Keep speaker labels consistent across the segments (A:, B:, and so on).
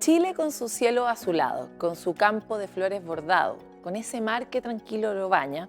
A: Chile con su cielo azulado, con su campo de flores bordado, con ese mar que tranquilo lo baña,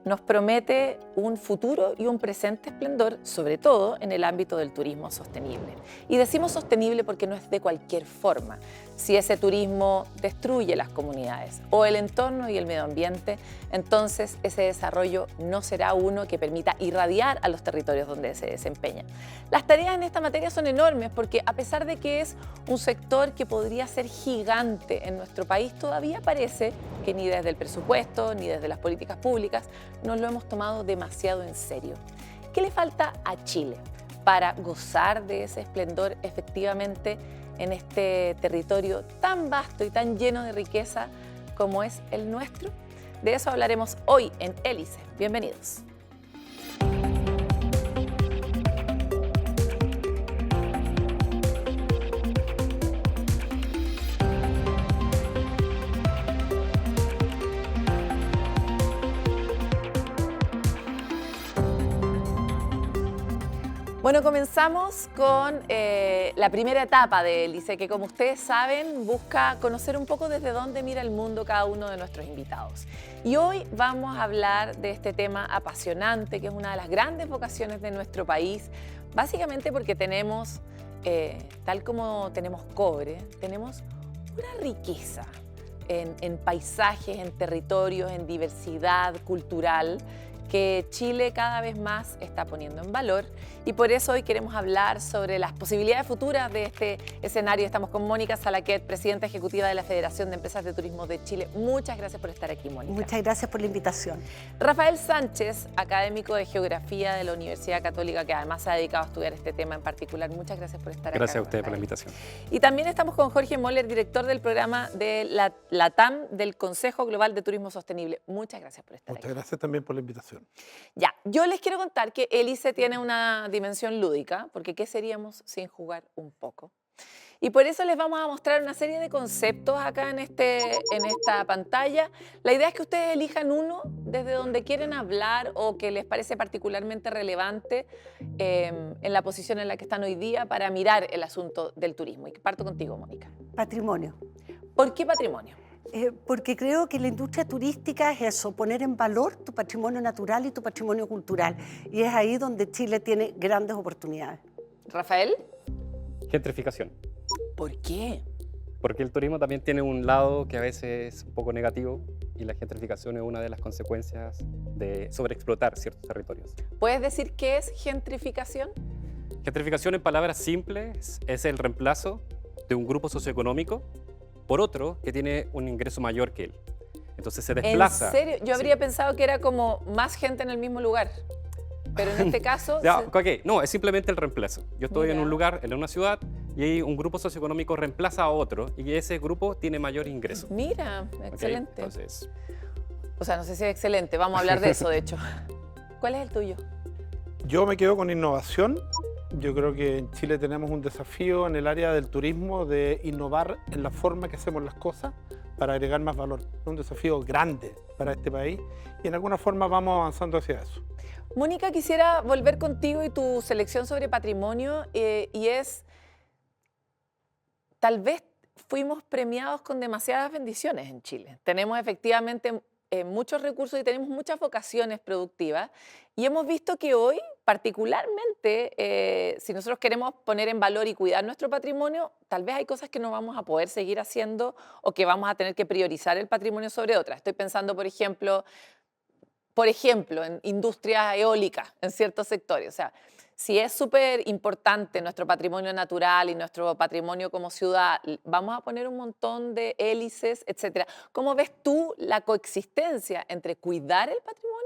A: nos promete un futuro y un presente esplendor, sobre todo en el ámbito del turismo sostenible. Y decimos sostenible porque no es de cualquier forma. Si ese turismo destruye las comunidades o el entorno y el medio ambiente, entonces ese desarrollo no será uno que permita irradiar a los territorios donde se desempeña. Las tareas en esta materia son enormes porque a pesar de que es un sector que podría ser gigante en nuestro país, todavía parece que ni desde el presupuesto ni desde las políticas públicas nos lo hemos tomado demasiado en serio. ¿Qué le falta a Chile para gozar de ese esplendor efectivamente en este territorio tan vasto y tan lleno de riqueza como es el nuestro? De eso hablaremos hoy en Hélice. Bienvenidos. Bueno, comenzamos con la primera etapa de Hélice, que como ustedes saben, busca conocer un poco desde dónde mira el mundo cada uno de nuestros invitados. Y hoy vamos a hablar de este tema apasionante, que es una de las grandes vocaciones de nuestro país, básicamente porque tenemos, tal como tenemos cobre, tenemos una riqueza en paisajes, en territorios, en diversidad cultural, que Chile cada vez más está poniendo en valor, y por eso hoy queremos hablar sobre las posibilidades futuras de este escenario. Estamos con Mónica Salaquet, presidenta ejecutiva de la Federación de Empresas de Turismo de Chile. Muchas gracias por estar aquí, Mónica.
B: Muchas gracias por la invitación.
A: Rafael Sánchez, académico de Geografía de la Universidad Católica, que además se ha dedicado a estudiar este tema en particular. Muchas gracias por estar aquí.
C: Gracias a ustedes por la invitación.
A: Y también estamos con Jorge Moller, director del programa de la TAM del Consejo Global de Turismo Sostenible. Muchas gracias por estar aquí.
D: Muchas gracias también por la invitación.
A: Ya, yo les quiero contar que Hélice tiene una dimensión lúdica, porque ¿qué seríamos sin jugar un poco? Y por eso les vamos a mostrar una serie de conceptos acá en esta pantalla. La idea es que ustedes elijan uno desde donde quieren hablar o que les parece particularmente relevante en la posición en la que están hoy día para mirar el asunto del turismo. Y parto contigo, Mónica.
B: Patrimonio.
A: ¿Por qué patrimonio?
B: Porque creo que la industria turística es eso, poner en valor tu patrimonio natural y tu patrimonio cultural. Y es ahí donde Chile tiene grandes oportunidades.
A: Rafael.
C: Gentrificación.
A: ¿Por qué?
C: Porque el turismo también tiene un lado que a veces es un poco negativo y la gentrificación es una de las consecuencias de sobreexplotar ciertos territorios.
A: ¿Puedes decir qué es gentrificación?
C: Gentrificación, en palabras simples, es el reemplazo de un grupo socioeconómico por otro que tiene un ingreso mayor que él. Entonces se desplaza.
A: ¿En serio? Yo habría pensado que era como más gente en el mismo lugar. Pero en este caso...
C: No, es simplemente el reemplazo. Yo estoy
A: Mira.
C: en un lugar, en una ciudad, y ahí un grupo socioeconómico reemplaza a otro y ese grupo tiene mayor ingreso.
A: Mira, excelente.
C: Entonces,
A: o sea, no sé si es excelente. Vamos a hablar de eso, de hecho. ¿Cuál es el tuyo?
D: Yo me quedo con innovación. Yo creo que en Chile tenemos un desafío en el área del turismo de innovar en la forma que hacemos las cosas para agregar más valor. Es un desafío grande para este país y en alguna forma vamos avanzando hacia eso.
A: Mónica, quisiera volver contigo y tu selección sobre patrimonio y es, tal vez fuimos premiados con demasiadas bendiciones en Chile. Tenemos efectivamente muchos recursos y tenemos muchas vocaciones productivas y hemos visto que hoy, particularmente, si nosotros queremos poner en valor y cuidar nuestro patrimonio, tal vez hay cosas que no vamos a poder seguir haciendo o que vamos a tener que priorizar el patrimonio sobre otras. Estoy pensando, por ejemplo, en industrias eólicas en ciertos sectores. O sea, si es súper importante nuestro patrimonio natural y nuestro patrimonio como ciudad, vamos a poner un montón de hélices, etcétera. ¿Cómo ves tú la coexistencia entre cuidar el patrimonio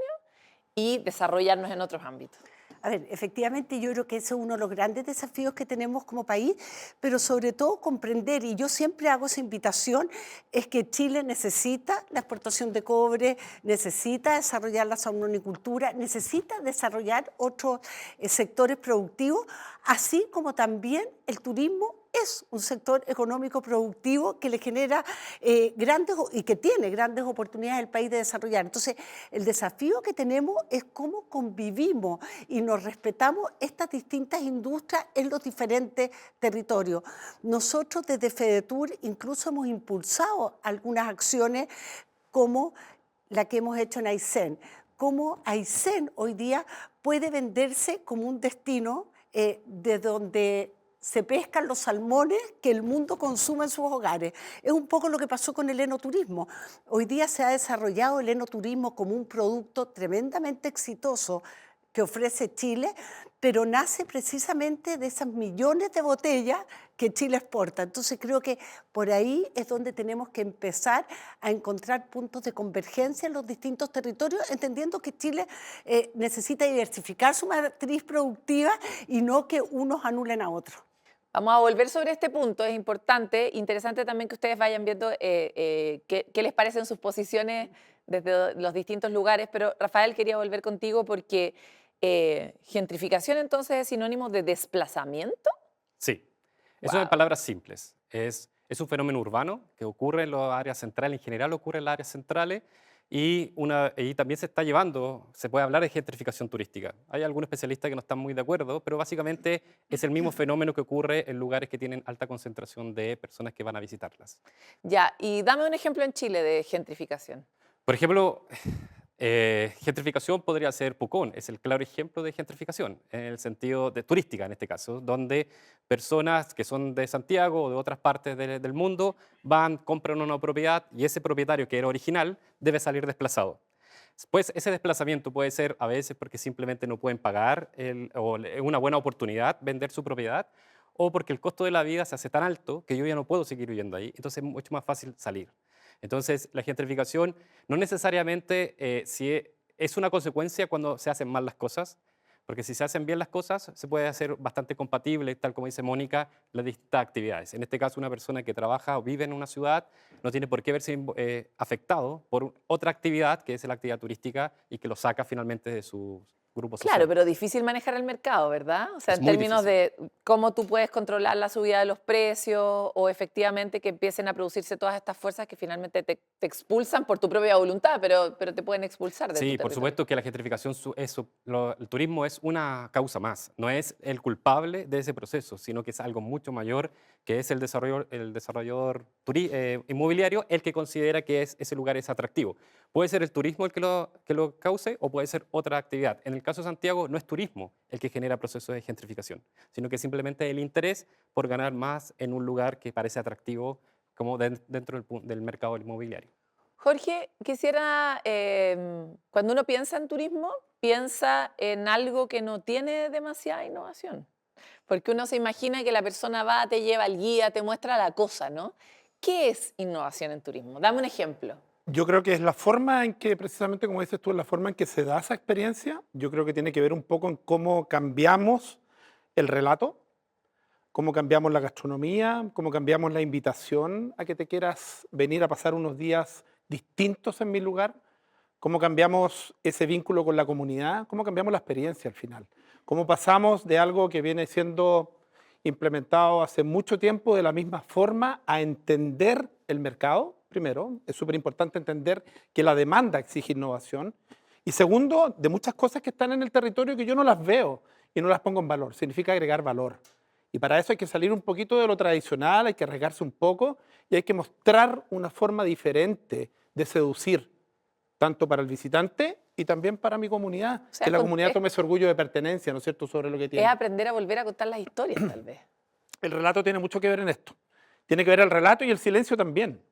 A: y desarrollarnos en otros ámbitos?
B: A ver, efectivamente yo creo que ese es uno de los grandes desafíos que tenemos como país, pero sobre todo comprender, y yo siempre hago esa invitación, es que Chile necesita la exportación de cobre, necesita desarrollar la salmonicultura, necesita desarrollar otros sectores productivos, así como también el turismo es un sector económico productivo que le genera y que tiene grandes oportunidades al país de desarrollar. Entonces, el desafío que tenemos es cómo convivimos y nos respetamos estas distintas industrias en los diferentes territorios. Nosotros desde FEDETUR incluso hemos impulsado algunas acciones como la que hemos hecho en Aysén, cómo Aysén hoy día puede venderse como un destino de donde se pescan los salmones que el mundo consume en sus hogares. Es un poco lo que pasó con el enoturismo. Hoy día se ha desarrollado el enoturismo como un producto tremendamente exitoso que ofrece Chile, pero nace precisamente de esas millones de botellas que Chile exporta. Entonces creo que por ahí es donde tenemos que empezar a encontrar puntos de convergencia en los distintos territorios, entendiendo que Chile necesita diversificar su matriz productiva y no que unos anulen a otros.
A: Vamos a volver sobre este punto, es importante, interesante también que ustedes vayan viendo qué les parecen sus posiciones desde los distintos lugares, pero Rafael, quería volver contigo porque gentrificación entonces es sinónimo de desplazamiento.
C: Sí, eso en palabras simples. Es un fenómeno urbano que ocurre en las áreas centrales, en general ocurre en las áreas centrales, y también se está llevando, se puede hablar de gentrificación turística. Hay algunos especialistas que no están muy de acuerdo, pero básicamente es el mismo fenómeno que ocurre en lugares que tienen alta concentración de personas que van a visitarlas.
A: Ya, y dame un ejemplo en Chile de gentrificación.
C: Por ejemplo, gentrificación podría ser Pucón, es el claro ejemplo de gentrificación, en el sentido de turística en este caso, donde personas que son de Santiago o de otras partes del mundo van, compran una propiedad y ese propietario que era original debe salir desplazado. Pues ese desplazamiento puede ser a veces porque simplemente no pueden pagar o es una buena oportunidad vender su propiedad, o porque el costo de la vida se hace tan alto que yo ya no puedo seguir viviendo ahí, entonces es mucho más fácil salir. Entonces, la gentrificación no necesariamente es una consecuencia cuando se hacen mal las cosas, porque si se hacen bien las cosas, se puede hacer bastante compatible, tal como dice Mónica, las distintas actividades. En este caso, una persona que trabaja o vive en una ciudad no tiene por qué verse afectado por otra actividad, que es la actividad turística, y que lo saca finalmente de su grupo social.
A: Claro, pero difícil manejar el mercado, ¿verdad? O sea,
C: Es
A: en
C: muy
A: términos
C: difícil.
A: de cómo tú puedes controlar la subida de los precios o efectivamente que empiecen a producirse todas estas fuerzas que finalmente te expulsan por tu propia voluntad, pero te pueden expulsar de tu
C: Sí, por
A: territorio.
C: supuesto que la gentrificación, el turismo es una causa más, no es el culpable de ese proceso, sino que es algo mucho mayor, que es el desarrollador inmobiliario el que considera que ese lugar es atractivo. Puede ser el turismo el que lo cause o puede ser otra actividad. En el caso de Santiago no es turismo el que genera procesos de gentrificación, sino que simplemente el interés por ganar más en un lugar que parece atractivo como dentro del mercado inmobiliario.
A: Jorge, quisiera, cuando uno piensa en turismo, piensa en algo que no tiene demasiada innovación. Porque uno se imagina que la persona va, te lleva el guía, te muestra la cosa, ¿no? ¿Qué es innovación en turismo? Dame un ejemplo.
D: Yo creo que es la forma en que, precisamente como dices tú, es la forma en que se da esa experiencia. Yo creo que tiene que ver un poco en cómo cambiamos el relato, cómo cambiamos la gastronomía, cómo cambiamos la invitación a que te quieras venir a pasar unos días distintos en mi lugar, cómo cambiamos ese vínculo con la comunidad, cómo cambiamos la experiencia al final, cómo pasamos de algo que viene siendo implementado hace mucho tiempo de la misma forma a entender el mercado. Primero, es súper importante entender que la demanda exige innovación. Y segundo, de muchas cosas que están en el territorio que yo no las veo y no las pongo en valor. Significa agregar valor. Y para eso hay que salir un poquito de lo tradicional, hay que arriesgarse un poco y hay que mostrar una forma diferente de seducir, tanto para el visitante y también para mi comunidad.
A: O sea,
D: Que la comunidad tome ese orgullo de pertenencia, ¿no es cierto?, sobre lo que
A: Es
D: tiene.
A: aprender a volver a contar las historias, tal vez.
D: El relato tiene mucho que ver en esto. Tiene que ver el relato y el silencio también.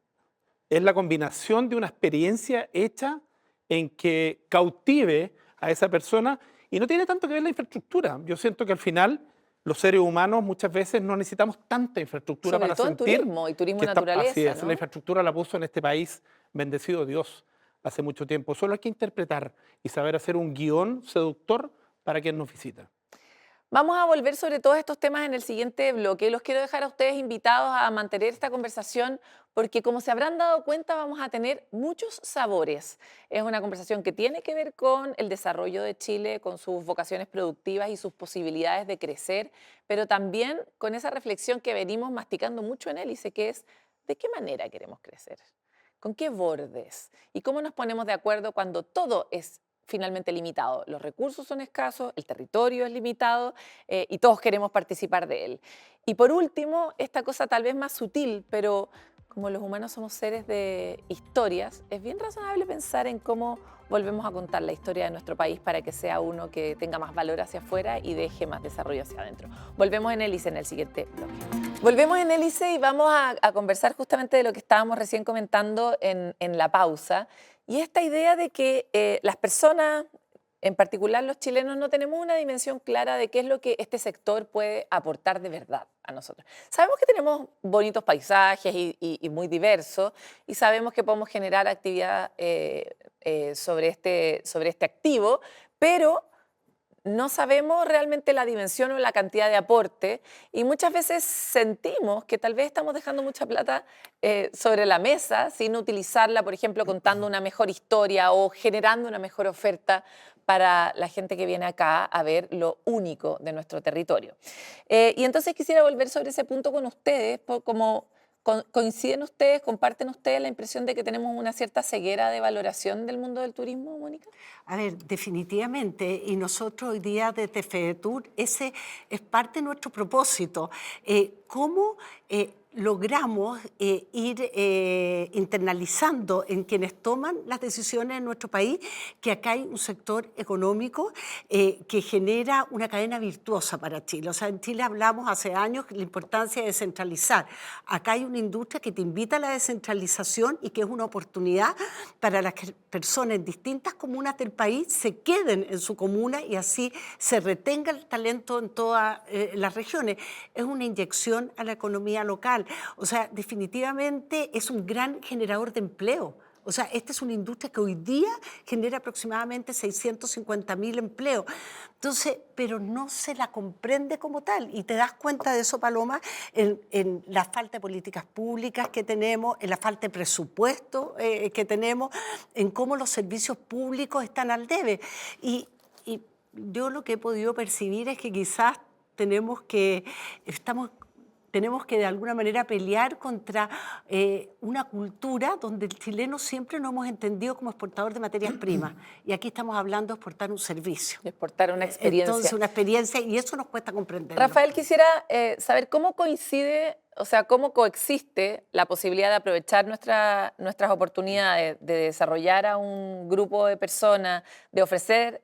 D: Es la combinación de una experiencia hecha en que cautive a esa persona y no tiene tanto que ver la infraestructura. Yo siento que al final los seres humanos muchas veces no necesitamos tanta infraestructura
A: Sobre
D: para
A: todo en
D: sentir
A: turismo y turismo
D: que
A: naturaleza,
D: así es.
A: ¿no?
D: La infraestructura la puso en este país, bendecido Dios, hace mucho tiempo. Solo hay que interpretar y saber hacer un guión seductor para quien nos visita.
A: Vamos a volver sobre todos estos temas en el siguiente bloque. Los quiero dejar a ustedes invitados a mantener esta conversación porque, como se habrán dado cuenta, vamos a tener muchos sabores. Es una conversación que tiene que ver con el desarrollo de Chile, con sus vocaciones productivas y sus posibilidades de crecer, pero también con esa reflexión que venimos masticando mucho en Hélice, que es ¿de qué manera queremos crecer? ¿Con qué bordes? ¿Y cómo nos ponemos de acuerdo cuando todo es finalmente limitado? Los recursos son escasos, el territorio es limitado y todos queremos participar de él. Y por último, esta cosa tal vez más sutil, pero como los humanos somos seres de historias, es bien razonable pensar en cómo volvemos a contar la historia de nuestro país para que sea uno que tenga más valor hacia afuera y deje más desarrollo hacia adentro. Volvemos en Hélice en el siguiente bloque. Volvemos en Hélice y vamos a conversar justamente de lo que estábamos recién comentando en la pausa, y esta idea de que las personas, en particular los chilenos, no tenemos una dimensión clara de qué es lo que este sector puede aportar de verdad a nosotros. Sabemos que tenemos bonitos paisajes y muy diversos, y sabemos que podemos generar actividad sobre este activo, pero no sabemos realmente la dimensión o la cantidad de aporte, y muchas veces sentimos que tal vez estamos dejando mucha plata sobre la mesa sin utilizarla, por ejemplo, contando una mejor historia o generando una mejor oferta para la gente que viene acá a ver lo único de nuestro territorio. Y entonces quisiera volver sobre ese punto con ustedes, como ¿coinciden ustedes, comparten ustedes la impresión de que tenemos una cierta ceguera de valoración del mundo del turismo, Mónica?
B: A ver, definitivamente, y nosotros hoy día desde FEDETUR, ese es parte de nuestro propósito. ¿Cómo logramos ir internalizando en quienes toman las decisiones en nuestro país que acá hay un sector económico que genera una cadena virtuosa para Chile? O sea, en Chile hablamos hace años de la importancia de descentralizar. Acá hay una industria que te invita a la descentralización y que es una oportunidad para las personas en distintas comunas del país se queden en su comuna y así se retenga el talento en todas las regiones. Es una inyección a la economía local. O sea, definitivamente es un gran generador de empleo. O sea, esta es una industria que hoy día genera aproximadamente 650.000 empleos. Entonces, pero no se la comprende como tal. Y te das cuenta de eso, Paloma, en la falta de políticas públicas que tenemos, en la falta de presupuesto que tenemos, en cómo los servicios públicos están al debe. Y yo lo que he podido percibir es que quizás tenemos que de alguna manera pelear contra una cultura donde el chileno siempre nos hemos entendido como exportador de materias primas. Y aquí estamos hablando de exportar un servicio.
A: De exportar una experiencia.
B: Entonces, una experiencia, y eso nos cuesta comprender.
A: Rafael, quisiera saber cómo coincide, o sea, cómo coexiste la posibilidad de aprovechar nuestras oportunidades, de desarrollar a un grupo de personas, de ofrecer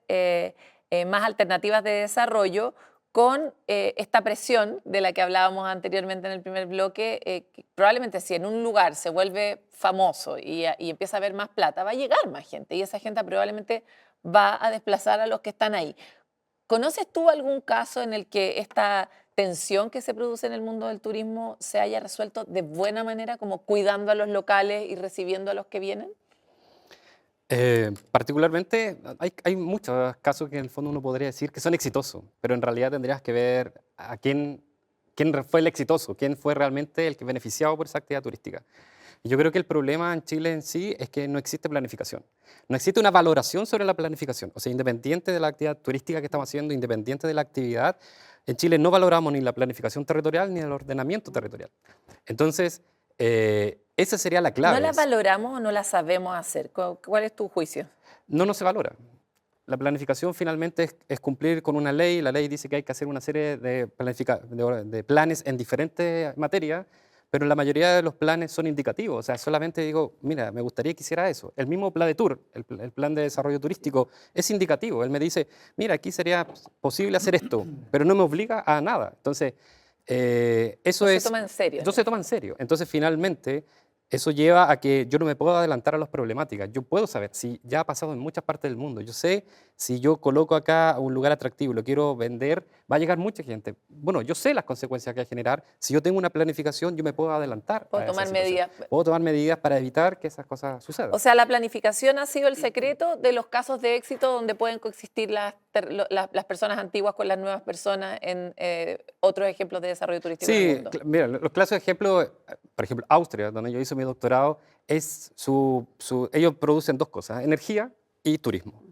A: más alternativas de desarrollo, con esta presión de la que hablábamos anteriormente en el primer bloque, que probablemente si en un lugar se vuelve famoso y empieza a haber más plata, va a llegar más gente y esa gente probablemente va a desplazar a los que están ahí. ¿Conoces tú algún caso en el que esta tensión que se produce en el mundo del turismo se haya resuelto de buena manera, como cuidando a los locales y recibiendo a los que vienen?
C: Particularmente, hay muchos casos que en el fondo uno podría decir que son exitosos, pero en realidad tendrías que ver a quién fue el exitoso, quién fue realmente el que beneficiado por esa actividad turística. Y yo creo que el problema en Chile en sí es que no existe planificación. No existe una valoración sobre la planificación. O sea, independiente de la actividad turística que estamos haciendo, independiente de la actividad, en Chile no valoramos ni la planificación territorial ni el ordenamiento territorial. Entonces, esa sería la clave.
A: ¿No la valoramos o no la sabemos hacer? ¿Cuál es tu juicio?
C: No se valora. La planificación finalmente es cumplir con una ley. La ley dice que hay que hacer una serie de planes en diferentes materias, pero la mayoría de los planes son indicativos. O sea, solamente digo, mira, me gustaría que hiciera eso. El mismo plan de tour, el plan de desarrollo turístico, es indicativo. Él me dice, mira, aquí sería posible hacer esto, pero no me obliga a nada. Entonces, eso
A: no
C: es...
A: se toma en serio.
C: No se toma en serio. Entonces, finalmente, eso lleva a que yo no me puedo adelantar a las problemáticas. Yo puedo saber si ya ha pasado en muchas partes del mundo. Yo sé si yo coloco acá un lugar atractivo y lo quiero vender, va a llegar mucha gente. Bueno, yo sé las consecuencias que va a generar. Si yo tengo una planificación, yo me puedo adelantar.
A: Puedo
C: a esa
A: tomar
C: situación.
A: medidas.
C: Puedo tomar medidas para evitar que esas cosas sucedan.
A: O sea, la planificación ha sido el secreto de los casos de éxito donde pueden coexistir las personas antiguas con las nuevas personas en otros ejemplos de desarrollo turístico en el
C: Sí,
A: mundo.
C: mira, los clásicos ejemplos, por ejemplo, Austria, donde yo hice mi doctorado, ellos producen dos cosas, energía y turismo.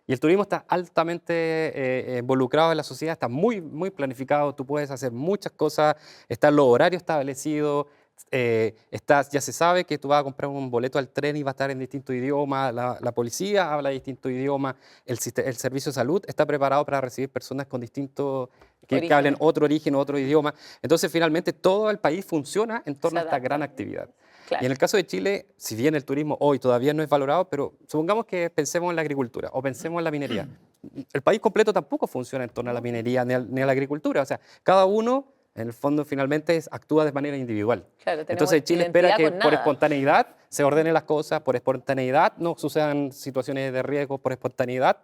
C: Y el turismo está altamente involucrado en la sociedad, está muy, muy planificado, tú puedes hacer muchas cosas, están los horarios establecidos, ya se sabe que tú vas a comprar un boleto al tren y va a estar en distintos idiomas, la policía habla distintos idiomas, el servicio de salud está preparado para recibir personas con distintos, que hablen otro origen, otro idioma. Entonces, finalmente, todo el país funciona en torno a esta gran actividad.
A: Claro.
C: Y en el caso de Chile, si bien el turismo hoy todavía no es valorado, pero supongamos que pensemos en la agricultura o pensemos en la minería. El país completo tampoco funciona en torno a la minería ni a la agricultura. O sea, cada uno, en el fondo, finalmente actúa de manera individual.
A: Claro,
C: entonces Chile espera
A: identidad
C: que
A: con
C: por
A: nada.
C: espontaneidad se ordenen las cosas, por espontaneidad no sucedan situaciones de riesgo, por espontaneidad.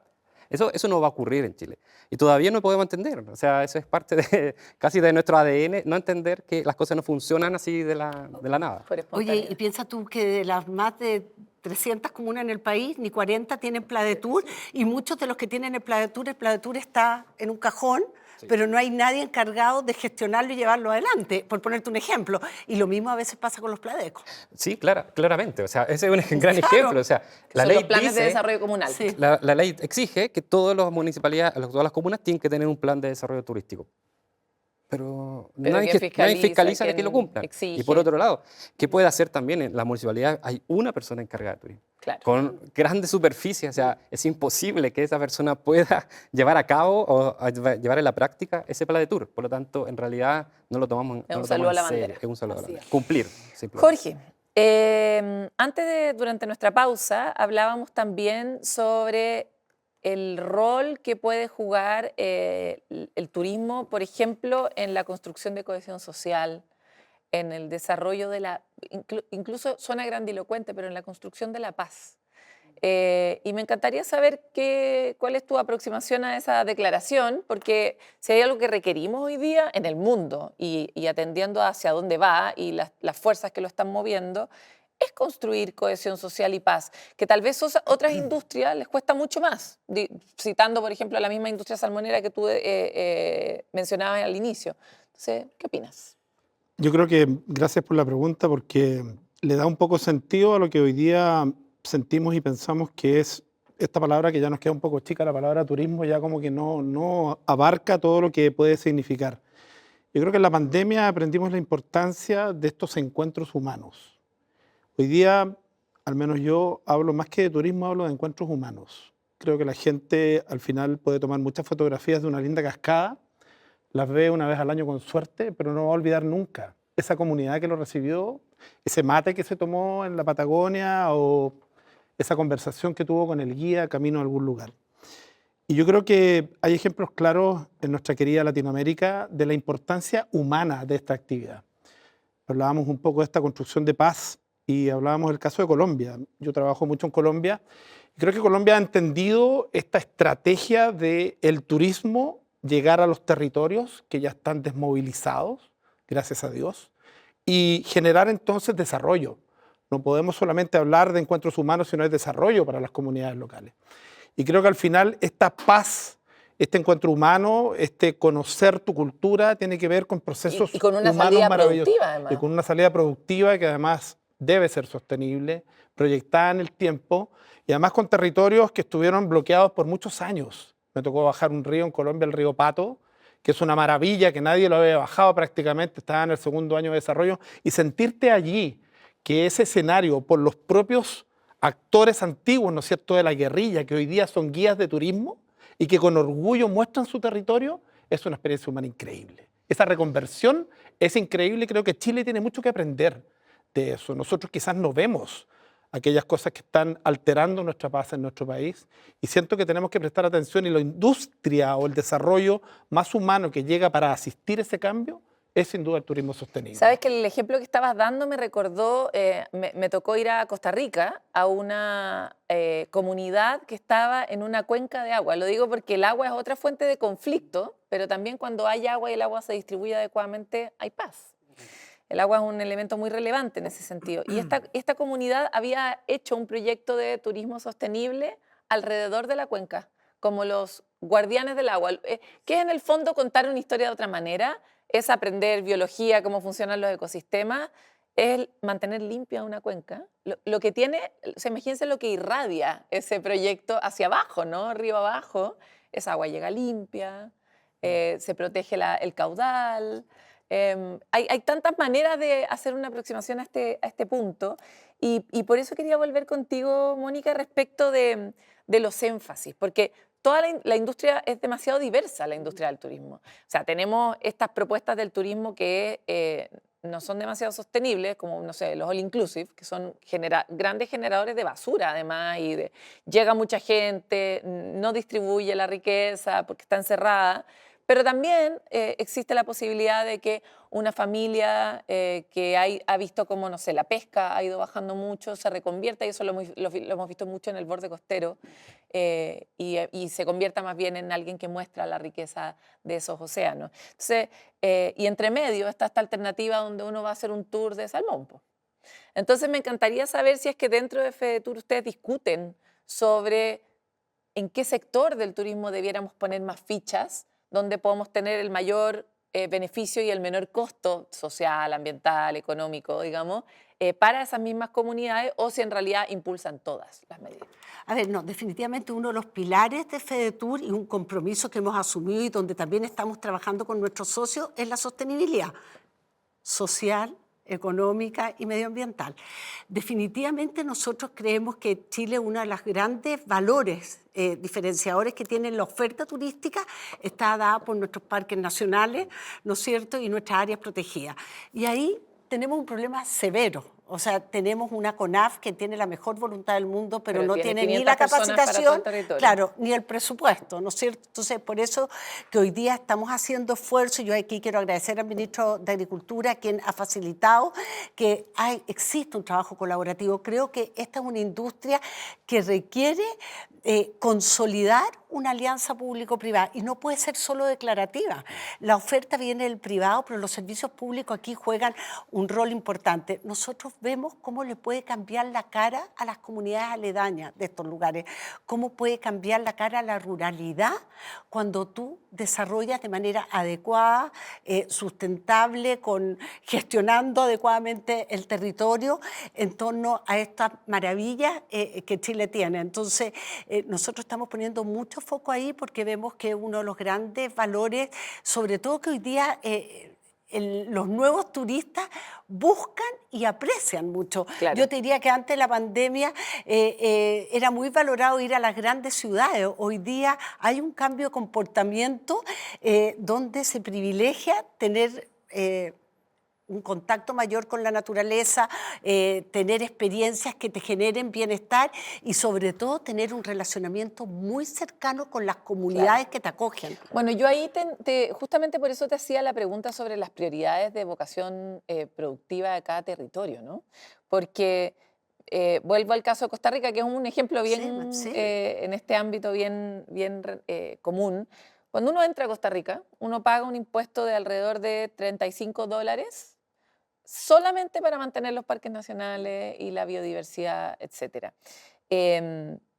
C: Eso no va a ocurrir en Chile. Y todavía no podemos entender. O sea, eso es parte casi de nuestro ADN, no entender que las cosas no funcionan así de la nada.
A: Por
B: Oye,
A: espontaneidad.
B: y piensa tú que de las más de 300 comunas en el país, ni 40 tienen Pladetur, y muchos de los que tienen el Pladetur está en un cajón, pero no hay nadie encargado de gestionarlo y llevarlo adelante, por ponerte un ejemplo. Y lo mismo a veces pasa con los Pladecos.
C: Sí, claramente. O sea, ese es un gran
B: Claro.
C: ejemplo. O sea, la
A: Son
C: ley
A: los planes de
C: dice,
A: desarrollo comunal.
B: Sí.
C: la ley exige que todas las municipalidades, todas las comunas tienen que tener un plan de desarrollo turístico. Pero nadie
A: ¿quién
C: fiscaliza de que lo
A: quién
C: cumplan.
A: exige?
C: Y por otro lado, ¿qué puede hacer también en la municipalidad? Hay una persona encargada de turismo.
A: Claro.
C: Con grandes superficies, o sea, es imposible que esa persona pueda llevar a cabo o llevar en la práctica ese plan de tour. Por lo tanto, en realidad no lo tomamos,
A: Es
C: no
A: un
C: lo
A: saludo
C: tomamos
A: a la
C: en serio.
A: bandera.
C: Es un saludo a la
B: Así
C: bandera. Cumplir, simplemente.
A: Jorge, durante nuestra pausa, hablábamos también sobre el rol que puede jugar el turismo, por ejemplo, en la construcción de cohesión social, en el desarrollo de incluso suena grandilocuente, pero en la construcción de la paz. Y me encantaría saber cuál es tu aproximación a esa declaración, porque si hay algo que requerimos hoy día en el mundo y atendiendo hacia dónde va y las fuerzas que lo están moviendo, es construir cohesión social y paz, que tal vez otras industrias les cuesta mucho más, citando, por ejemplo, a la misma industria salmonera que tú mencionabas al inicio. Entonces, ¿qué opinas?
D: Yo creo que gracias por la pregunta porque le da un poco sentido a lo que hoy día sentimos y pensamos que es esta palabra que ya nos queda un poco chica, la palabra turismo ya como que no abarca todo lo que puede significar. Yo creo que en la pandemia aprendimos la importancia de estos encuentros humanos. Hoy día, al menos yo, hablo más que de turismo, hablo de encuentros humanos. Creo que la gente al final puede tomar muchas fotografías de una linda cascada, las ve una vez al año con suerte, pero no va a olvidar nunca esa comunidad que lo recibió, ese mate que se tomó en la Patagonia o esa conversación que tuvo con el guía camino a algún lugar. Y yo creo que hay ejemplos claros en nuestra querida Latinoamérica de la importancia humana de esta actividad. Hablábamos un poco de esta construcción de paz y hablábamos del caso de Colombia. Yo trabajo mucho en Colombia y creo que Colombia ha entendido esta estrategia del turismo llegar a los territorios que ya están desmovilizados, gracias a Dios, y generar entonces desarrollo. No podemos solamente hablar de encuentros humanos, sino de desarrollo para las comunidades locales. Y creo que al final esta paz, este encuentro humano, este conocer tu cultura, tiene que ver con procesos
A: y con una
D: humanos
A: salida
D: maravillosos.
A: productiva, además.
D: Y con una salida productiva que además debe ser sostenible, proyectada en el tiempo, y además con territorios que estuvieron bloqueados por muchos años. Me tocó bajar un río en Colombia, el río Pato, que es una maravilla, que nadie lo había bajado prácticamente, estaba en el segundo año de desarrollo, y sentirte allí, que ese escenario, por los propios actores antiguos, ¿no es cierto?, de la guerrilla, que hoy día son guías de turismo y que con orgullo muestran su territorio, es una experiencia humana increíble. Esa reconversión es increíble y creo que Chile tiene mucho que aprender de eso. Nosotros quizás no vemos aquellas cosas que están alterando nuestra paz en nuestro país y siento que tenemos que prestar atención y la industria o el desarrollo más humano que llega para asistir a ese cambio es sin duda el turismo sostenible.
A: Sabes que el ejemplo que estabas dando me recordó, me tocó ir a Costa Rica, a una comunidad que estaba en una cuenca de agua. Lo digo porque el agua es otra fuente de conflicto, pero también cuando hay agua y el agua se distribuye adecuadamente, hay paz. El agua es un elemento muy relevante en ese sentido. Y esta comunidad había hecho un proyecto de turismo sostenible alrededor de la cuenca, como los guardianes del agua, que es en el fondo contar una historia de otra manera, es aprender biología, cómo funcionan los ecosistemas, es mantener limpia una cuenca. Lo que tiene, imagínense lo que irradia ese proyecto hacia abajo, ¿no? Río abajo, esa agua llega limpia, se protege el caudal. Hay tantas maneras de hacer una aproximación a este punto y por eso quería volver contigo, Mónica, respecto de los énfasis, porque toda la industria es demasiado diversa, la industria del turismo. O sea, tenemos estas propuestas del turismo que no son demasiado sostenibles, como, no sé, los all inclusive, que son grandes generadores de basura, además, y llega mucha gente, no distribuye la riqueza porque está encerrada. Pero también existe la posibilidad de que una familia que ha visto cómo, no sé, la pesca ha ido bajando mucho, se reconvierta, y eso lo hemos visto mucho en el borde costero, y se convierta más bien en alguien que muestra la riqueza de esos océanos. Entonces, y entre medio está esta alternativa donde uno va a hacer un tour de salmón, po. Entonces me encantaría saber si es que dentro de FEDETUR ustedes discuten sobre en qué sector del turismo debiéramos poner más fichas, donde podemos tener el mayor beneficio y el menor costo social, ambiental, económico, digamos, para esas mismas comunidades, o si en realidad impulsan todas las medidas.
B: A ver, no, definitivamente uno de los pilares de FEDETUR y un compromiso que hemos asumido y donde también estamos trabajando con nuestros socios es la sostenibilidad social, económica y medioambiental. Definitivamente nosotros creemos que Chile, uno de los grandes valores diferenciadores que tiene la oferta turística, está dada por nuestros parques nacionales, ¿no es cierto?, y nuestras áreas protegidas. Y ahí tenemos un problema severo. O sea, tenemos una CONAF que tiene la mejor voluntad del mundo, pero no tiene ni la capacitación, claro, ni el presupuesto, ¿no es cierto? Entonces, por eso que hoy día estamos haciendo esfuerzos. Yo aquí quiero agradecer al ministro de Agricultura, quien ha facilitado que existe un trabajo colaborativo. Creo que esta es una industria que requiere consolidar una alianza público-privada, y no puede ser solo declarativa. La oferta viene del privado, pero los servicios públicos aquí juegan un rol importante. Nosotros vemos cómo le puede cambiar la cara a las comunidades aledañas de estos lugares, cómo puede cambiar la cara a la ruralidad cuando tú desarrollas de manera adecuada, sustentable, gestionando adecuadamente el territorio en torno a estas maravillas que Chile tiene. Entonces, nosotros estamos poniendo mucho foco ahí porque vemos que uno de los grandes valores, sobre todo que hoy día los nuevos turistas buscan y aprecian mucho.
A: Claro.
B: Yo te diría que antes de la pandemia era muy valorado ir a las grandes ciudades. Hoy día hay un cambio de comportamiento donde se privilegia tener un contacto mayor con la naturaleza, tener experiencias que te generen bienestar y sobre todo tener un relacionamiento muy cercano con las comunidades que te acogen.
A: Bueno, yo ahí justamente por eso te hacía la pregunta sobre las prioridades de vocación productiva de cada territorio, ¿no? Porque vuelvo al caso de Costa Rica, que es un ejemplo bien en este ámbito bien común. Cuando uno entra a Costa Rica, uno paga un impuesto de alrededor de $35 solamente para mantener los parques nacionales y la biodiversidad, etc.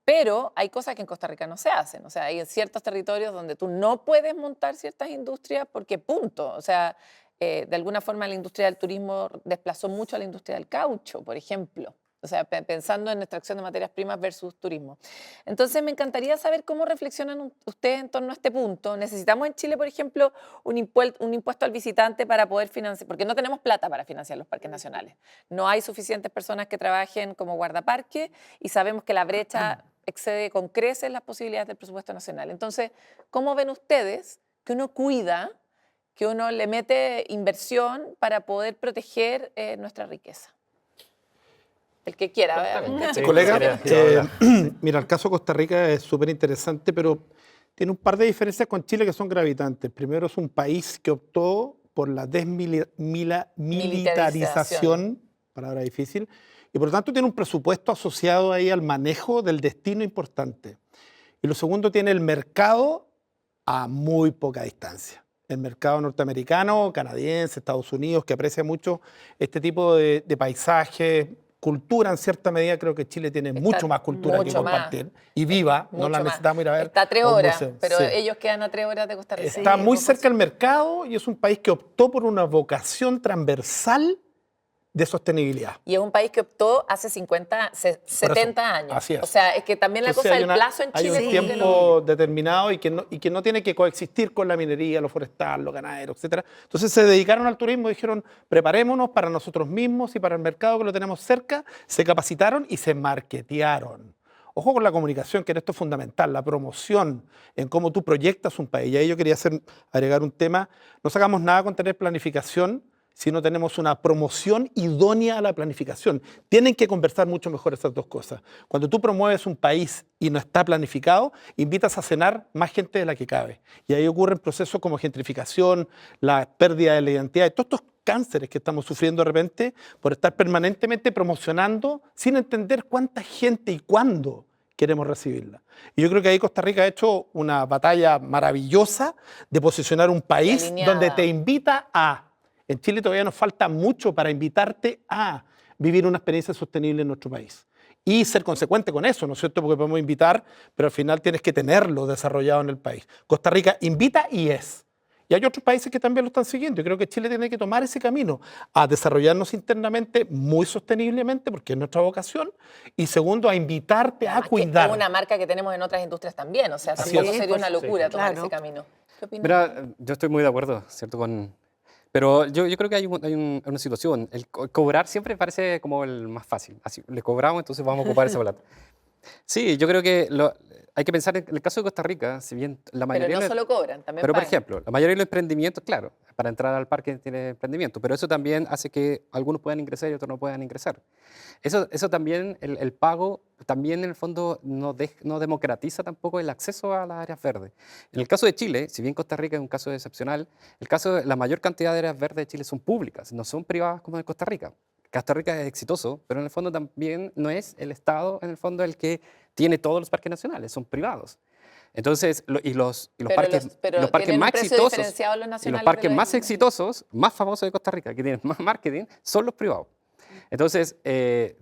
A: Pero hay cosas que en Costa Rica no se hacen. O sea, hay ciertos territorios donde tú no puedes montar ciertas industrias porque punto. O sea, de alguna forma la industria del turismo desplazó mucho a la industria del caucho, por ejemplo. O sea, pensando en extracción de materias primas versus turismo. Entonces, me encantaría saber cómo reflexionan ustedes en torno a este punto. ¿Necesitamos en Chile, por ejemplo, un impuesto al visitante para poder financiar? Porque no tenemos plata para financiar los parques nacionales. No hay suficientes personas que trabajen como guardaparques y sabemos que la brecha excede con creces las posibilidades del presupuesto nacional. Entonces, ¿cómo ven ustedes que uno cuida, que uno le mete inversión para poder proteger nuestra riqueza? El que quiera,
C: Sí,
D: colega, mira, el caso de Costa Rica es súper interesante, pero tiene un par de diferencias con Chile que son gravitantes. Primero, es un país que optó por la desmilitarización, palabra difícil, y por lo tanto tiene un presupuesto asociado ahí al manejo del destino importante. Y lo segundo, tiene el mercado a muy poca distancia. El mercado norteamericano, canadiense, Estados Unidos, que aprecia mucho este tipo de paisajes, cultura en cierta medida. Creo que Chile tiene mucho más cultura que
A: mucho más.
D: compartir. Y viva, no la
A: Mucho más.
D: necesitamos ir a ver.
A: Está a 3
D: a un
A: horas,
D: museo.
A: pero
D: Sí.
A: ellos quedan a 3 horas de Costa Rica.
D: Está muy
B: Sí,
D: cerca del mercado y es un país que optó por una vocación transversal de sostenibilidad.
A: Y es un país que optó hace 70 años.
D: así es.
A: O sea, es que también la
D: Entonces,
A: cosa del plazo en Chile
D: hay un
A: es como que
D: tiempo determinado y que no tiene que coexistir con la minería, lo forestal, lo ganadero, etc. Entonces se dedicaron al turismo y dijeron, preparémonos para nosotros mismos y para el mercado que lo tenemos cerca. Se capacitaron y se marketearon. Ojo con la comunicación, que en esto es fundamental, la promoción, en cómo tú proyectas un país. Y ahí yo quería agregar un tema. No sacamos nada con tener planificación si no tenemos una promoción idónea a la planificación. Tienen que conversar mucho mejor esas dos cosas. Cuando tú promueves un país y no está planificado, invitas a cenar más gente de la que cabe. Y ahí ocurren procesos como gentrificación, la pérdida de la identidad, y todos estos cánceres que estamos sufriendo de repente por estar permanentemente promocionando sin entender cuánta gente y cuándo queremos recibirla. Y yo creo que ahí Costa Rica ha hecho una batalla maravillosa de posicionar un país
A: alineada.
D: donde te invita a... En Chile todavía nos falta mucho para invitarte a vivir una experiencia sostenible en nuestro país. Y ser consecuente con eso, ¿no es cierto? Porque podemos invitar, pero al final tienes que tenerlo desarrollado en el país. Costa Rica invita y es. Y hay otros países que también lo están siguiendo. Yo creo que Chile tiene que tomar ese camino a desarrollarnos internamente muy sosteniblemente, porque es nuestra vocación. Y segundo, a invitarte a
A: Además que
D: cuidar.
A: es una marca que tenemos en otras industrias también. O sea,
D: Así
A: tampoco
D: es.
A: sería una locura
B: Sí,
A: tomar
B: claro.
A: ese camino. ¿Qué opinas?
C: Mira, yo estoy muy de acuerdo, ¿cierto? Pero yo creo que hay una situación. El cobrar siempre parece como el más fácil. Así, le cobramos, entonces vamos a ocupar esa plata. Sí, yo creo que hay que pensar en el caso de Costa Rica, si bien la mayoría...
A: Pero no
C: de-
A: solo cobran, también
C: Pero, por
A: pagan.
C: ejemplo, la mayoría de los emprendimientos, claro, para entrar al parque tiene emprendimiento, pero eso también hace que algunos puedan ingresar y otros no puedan ingresar. Eso también, el pago, también en el fondo no democratiza tampoco el acceso a las áreas verdes. En el caso de Chile, si bien Costa Rica es un caso excepcional, la mayor cantidad de áreas verdes de Chile son públicas, no son privadas como en Costa Rica. Costa Rica es exitoso, pero en el fondo también no es el Estado, en el fondo, el que tiene todos los parques nacionales, son privados. Entonces, los
A: pero
C: parques
A: tienen un
C: más
A: precio
C: exitosos
A: diferenciado los
C: y los
A: nacionales de
C: parques
A: los
C: más
A: demás.
C: exitosos, más famosos de Costa Rica, que tienen más marketing, son los privados. Entonces,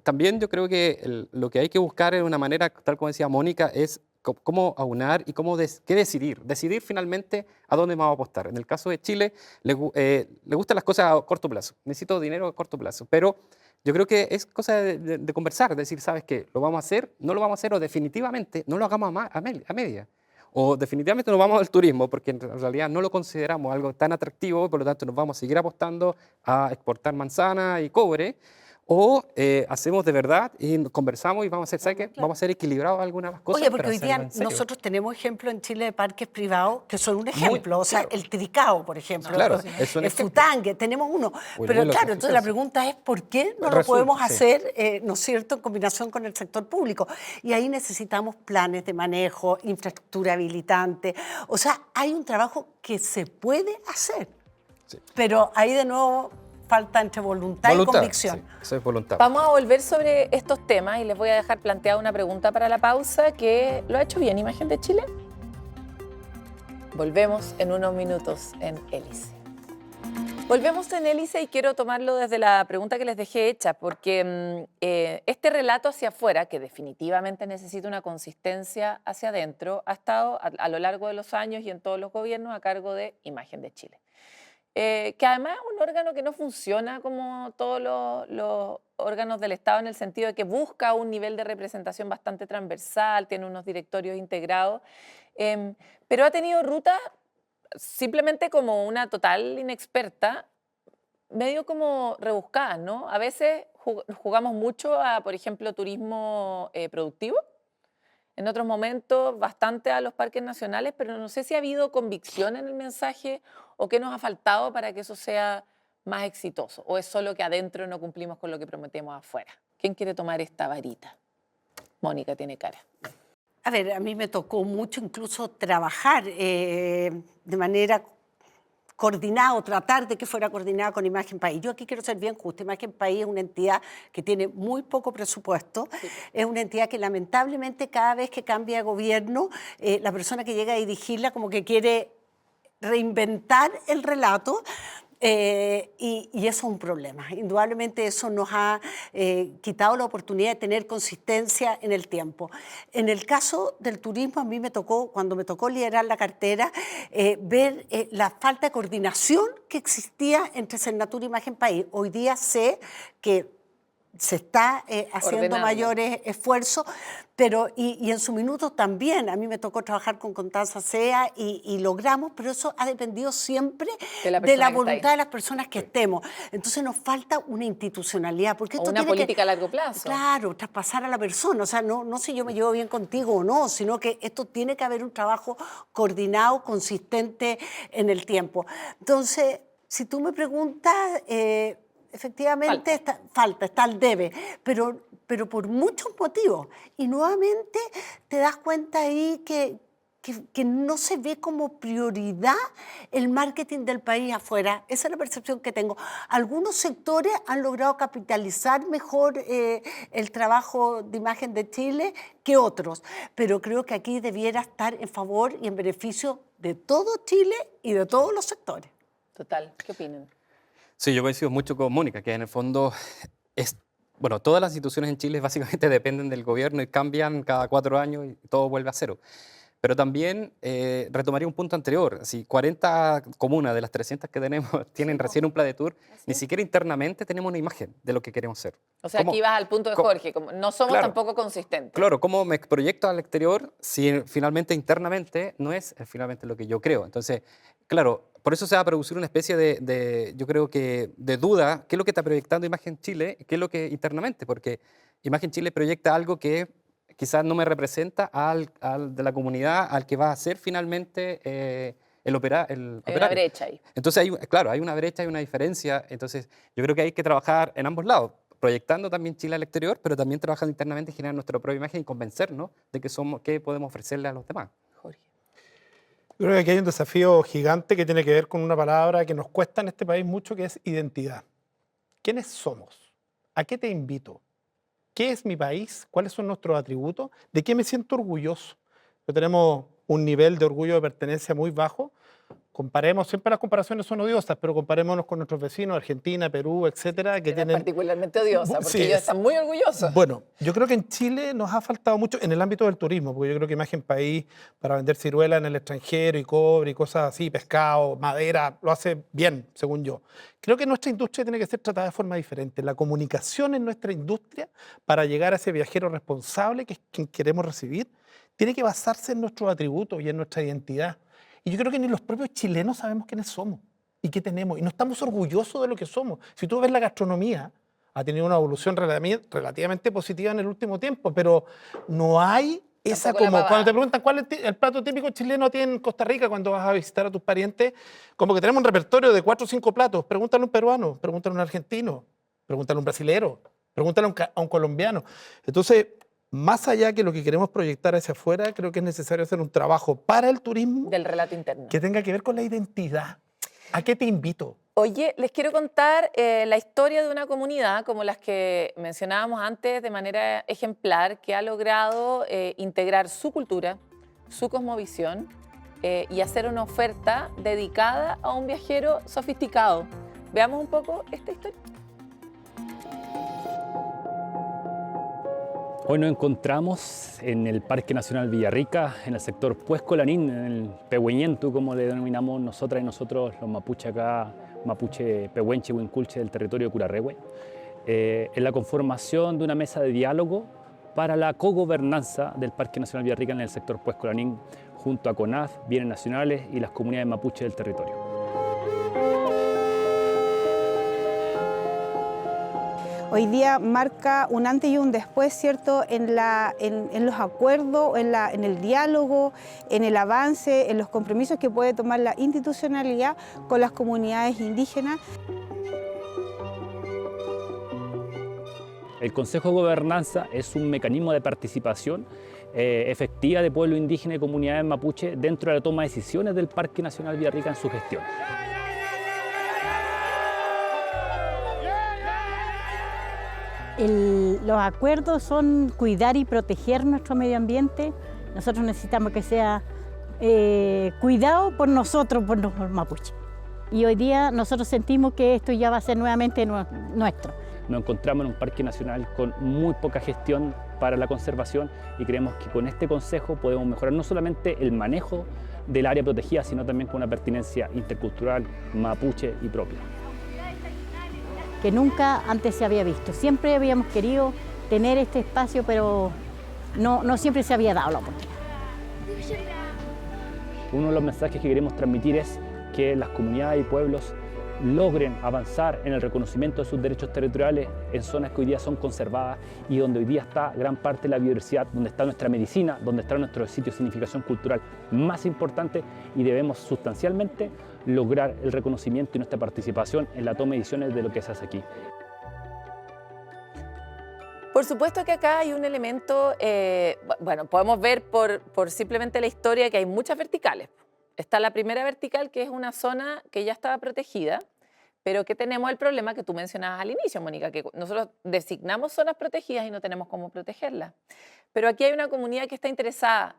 C: también yo creo que lo que hay que buscar en una manera, tal como decía Mónica, es cómo aunar y qué decidir. Decidir finalmente a dónde vamos a apostar. En el caso de Chile, le gustan las cosas a corto plazo. Necesito dinero a corto plazo. Pero yo creo que es cosa de conversar, decir, ¿sabes qué? ¿Lo vamos a hacer? ¿No lo vamos a hacer? O definitivamente no lo hagamos a media. O definitivamente nos vamos al turismo, porque en realidad no lo consideramos algo tan atractivo, por lo tanto nos vamos a seguir apostando a exportar manzana y cobre. O hacemos de verdad y conversamos y vamos a hacer, ¿sabes qué? Vamos a ser equilibrados algunas de las cosas.
B: Oye, porque
C: pero
B: hoy día
C: hacerlo en serio.
B: nosotros tenemos ejemplos en Chile de parques privados que son un ejemplo. O sea,
C: claro.
B: el Tricao, por ejemplo.
C: Claro, es un
B: el
C: ejemplo.
B: Futangue, tenemos uno.
C: O el
B: Pero
C: vuelo
B: claro, entonces la
C: Constitución.
B: pregunta es ¿por qué no lo
C: Resulta,
B: podemos
C: sí.
B: hacer, ¿no es cierto?, en combinación con el sector público? Y ahí necesitamos planes de manejo, infraestructura habilitante. O sea, hay un trabajo que se puede hacer.
C: Sí.
B: Pero ahí de nuevo falta entre voluntad y convicción.
C: Sí, eso es voluntad.
A: Vamos a volver sobre estos temas y les voy a dejar planteada una pregunta para la pausa que lo ha hecho bien Imagen de Chile. Volvemos en unos minutos en Hélice. Volvemos en Hélice y quiero tomarlo desde la pregunta que les dejé hecha, porque este relato hacia afuera, que definitivamente necesita una consistencia hacia adentro, ha estado a lo largo de los años y en todos los gobiernos a cargo de Imagen de Chile. Que además es un órgano que no funciona como todos los órganos del Estado en el sentido de que busca un nivel de representación bastante transversal, tiene unos directorios integrados, pero ha tenido rutas simplemente como una total inexperta, medio como rebuscadas, ¿no? A veces jugamos mucho a, por ejemplo, turismo productivo, en otros momentos bastante a los parques nacionales, pero no sé si ha habido convicción en el mensaje o qué nos ha faltado para que eso sea más exitoso, o es solo que adentro no cumplimos con lo que prometemos afuera. ¿Quién quiere tomar esta varita? Mónica tiene cara.
B: A ver, a mí me tocó mucho incluso trabajar de manera coordinado, tratar de que fuera coordinado con Imagen País. Yo aquí quiero ser bien justa. Imagen País es una entidad que tiene muy poco presupuesto, es una entidad que lamentablemente cada vez que cambia de gobierno, la persona que llega a dirigirla como que quiere reinventar el relato. Y eso es un problema. Indudablemente eso nos ha quitado la oportunidad de tener consistencia en el tiempo. En el caso del turismo, a mí me tocó, cuando me tocó liderar la cartera, ver la falta de coordinación que existía entre Sernatur y Imagen País. Hoy día sé que se está haciendo
A: Ordenando.
B: mayores esfuerzos, pero y en su minuto también, a mí me tocó trabajar con Constanza Sea y logramos, pero eso ha dependido siempre
A: De la
B: de
A: persona
B: la
A: que está
B: voluntad
A: ahí.
B: de las personas que estemos. Entonces nos falta una institucionalidad, porque
A: O
B: esto
A: una
B: tiene
A: política
B: que,
A: a largo plazo.
B: claro, traspasar a la persona, o sea, no si yo me llevo bien contigo o no, sino que esto tiene que haber un trabajo coordinado, consistente en el tiempo. Entonces, si tú me preguntas, efectivamente está al debe, pero por muchos motivos. Y nuevamente te das cuenta ahí que no se ve como prioridad el marketing del país afuera. Esa es la percepción que tengo. Algunos sectores han logrado capitalizar mejor el trabajo de Imagen de Chile que otros, pero creo que aquí debiera estar en favor y en beneficio de todo Chile y de todos los sectores.
A: Total, ¿qué opinan?
C: Sí, yo coincido mucho con Mónica, que en el fondo bueno, todas las instituciones en Chile básicamente dependen del gobierno y cambian cada 4 años y todo vuelve a cero. Pero también retomaría un punto anterior. Si 40 comunas de las 300 que tenemos tienen recién un Pladetur, ni siquiera internamente tenemos una imagen de lo que queremos ser.
A: O sea, aquí vas al punto de Jorge, como no somos
C: Claro.
A: tampoco consistentes.
C: Claro, ¿cómo me proyecto al exterior si finalmente internamente no es finalmente lo que yo creo? Entonces, claro, por eso se va a producir una especie yo creo que de duda, ¿qué es lo que está proyectando Imagen Chile? ¿Qué es lo que internamente? Porque Imagen Chile proyecta algo que quizás no me representa al de la comunidad, al que va a ser finalmente el
A: Hay
C: operario.
A: una brecha ahí.
C: Entonces, claro, hay una brecha, hay una diferencia. Entonces, yo creo que hay que trabajar en ambos lados, proyectando también Chile al exterior, pero también trabajando internamente y generar nuestra propia imagen y convencernos de qué podemos ofrecerle a los demás.
A: Jorge.
D: Yo creo que aquí hay un desafío gigante que tiene que ver con una palabra que nos cuesta en este país mucho, que es identidad. ¿Quiénes somos? ¿A qué te invito? ¿Qué es mi país? ¿Cuáles son nuestros atributos? ¿De qué me siento orgulloso? Tenemos un nivel de orgullo de pertenencia muy bajo. Comparemos, siempre las comparaciones son odiosas, pero comparémonos con nuestros vecinos, Argentina, Perú, etcétera, que
A: Es
D: tienen...
A: particularmente odiosa, porque
D: Sí,
A: ellos están muy orgullosos.
D: Bueno, yo creo que en Chile nos ha faltado mucho en el ámbito del turismo, porque yo creo que Imagen País, para vender ciruela en el extranjero y cobre y cosas así, pescado, madera, lo hace bien, según yo. Creo que nuestra industria tiene que ser tratada de forma diferente. La comunicación en nuestra industria, para llegar a ese viajero responsable que es quien queremos recibir, tiene que basarse en nuestros atributos y en nuestra identidad. Y yo creo que ni los propios chilenos sabemos quiénes somos y qué tenemos. Y no estamos orgullosos de lo que somos. Si tú ves la gastronomía, ha tenido una evolución relativamente positiva en el último tiempo, pero no hay esa
A: Tampoco la
D: como...
A: pavada.
D: Cuando te preguntan cuál es el plato típico chileno tiene en Costa Rica cuando vas a visitar a tus parientes, como que tenemos un repertorio de 4 o 5 platos. Pregúntale a un peruano, pregúntale a un argentino, pregúntale a un brasilero, pregúntale a un colombiano. Entonces, más allá que lo que queremos proyectar hacia afuera, creo que es necesario hacer un trabajo para el turismo
A: Del relato interno.
D: que tenga que ver con la identidad. ¿A qué te invito?
A: Oye, les quiero contar la historia de una comunidad como las que mencionábamos antes de manera ejemplar, que ha logrado integrar su cultura, su cosmovisión y hacer una oferta dedicada a un viajero sofisticado. Veamos un poco esta historia.
E: Hoy nos encontramos en el Parque Nacional Villarrica, en el sector Puesco-Lanín, en el Pehueñentu, como le denominamos nosotras y nosotros los mapuche acá, mapuche pehuenche, huinculche del territorio de Curarrehue, en la conformación de una mesa de diálogo para la cogobernanza del Parque Nacional Villarrica en el sector Puesco-Lanín, junto a CONAF, Bienes Nacionales y las comunidades mapuche del territorio.
F: Hoy día marca un antes y un después, ¿cierto?, en los acuerdos, en el diálogo, en el avance, en los compromisos que puede tomar la institucionalidad con las comunidades indígenas.
E: El Consejo de Gobernanza es un mecanismo de participación efectiva de pueblo indígena y comunidades mapuche dentro de la toma de decisiones del Parque Nacional Villarrica en su gestión.
G: Los acuerdos son cuidar y proteger nuestro medio ambiente. Nosotros necesitamos que sea cuidado por nosotros, por los mapuches. Y hoy día nosotros sentimos que esto ya va a ser nuevamente nuestro.
E: Nos encontramos en un parque nacional con muy poca gestión para la conservación y creemos que con este consejo podemos mejorar no solamente el manejo del área protegida, sino también con una pertinencia intercultural, mapuche y propia.
G: Que nunca antes se había visto. Siempre habíamos querido tener este espacio, pero no siempre se había dado la oportunidad.
E: Uno de los mensajes que queremos transmitir es que las comunidades y pueblos logren avanzar en el reconocimiento de sus derechos territoriales en zonas que hoy día son conservadas y donde hoy día está gran parte de la biodiversidad, donde está nuestra medicina, donde está nuestro sitio de significación cultural más importante, y debemos sustancialmente lograr el reconocimiento y nuestra participación en la toma de decisiones de lo que se hace aquí.
A: Por supuesto que acá hay un elemento, bueno, podemos ver por simplemente la historia que hay muchas verticales. Está la primera vertical, que es una zona que ya estaba protegida, pero que tenemos el problema que tú mencionabas al inicio, Mónica, que nosotros designamos zonas protegidas y no tenemos cómo protegerlas. Pero aquí hay una comunidad que está interesada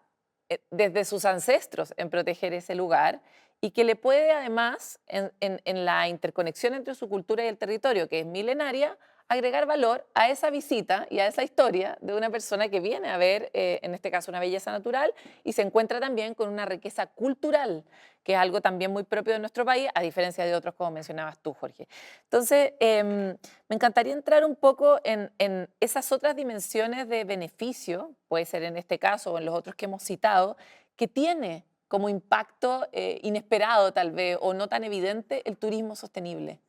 A: desde sus ancestros en proteger ese lugar y que le puede además, en la interconexión entre su cultura y el territorio, que es milenaria, agregar valor a esa visita y a esa historia de una persona que viene a ver, en este caso, una belleza natural y se encuentra también con una riqueza cultural, que es algo también muy propio de nuestro país, a diferencia de otros, como mencionabas tú, Jorge. Entonces, me encantaría entrar un poco en esas otras dimensiones de beneficio, puede ser en este caso o en los otros que hemos citado, que tiene como impacto inesperado tal vez o no tan evidente el turismo sostenible.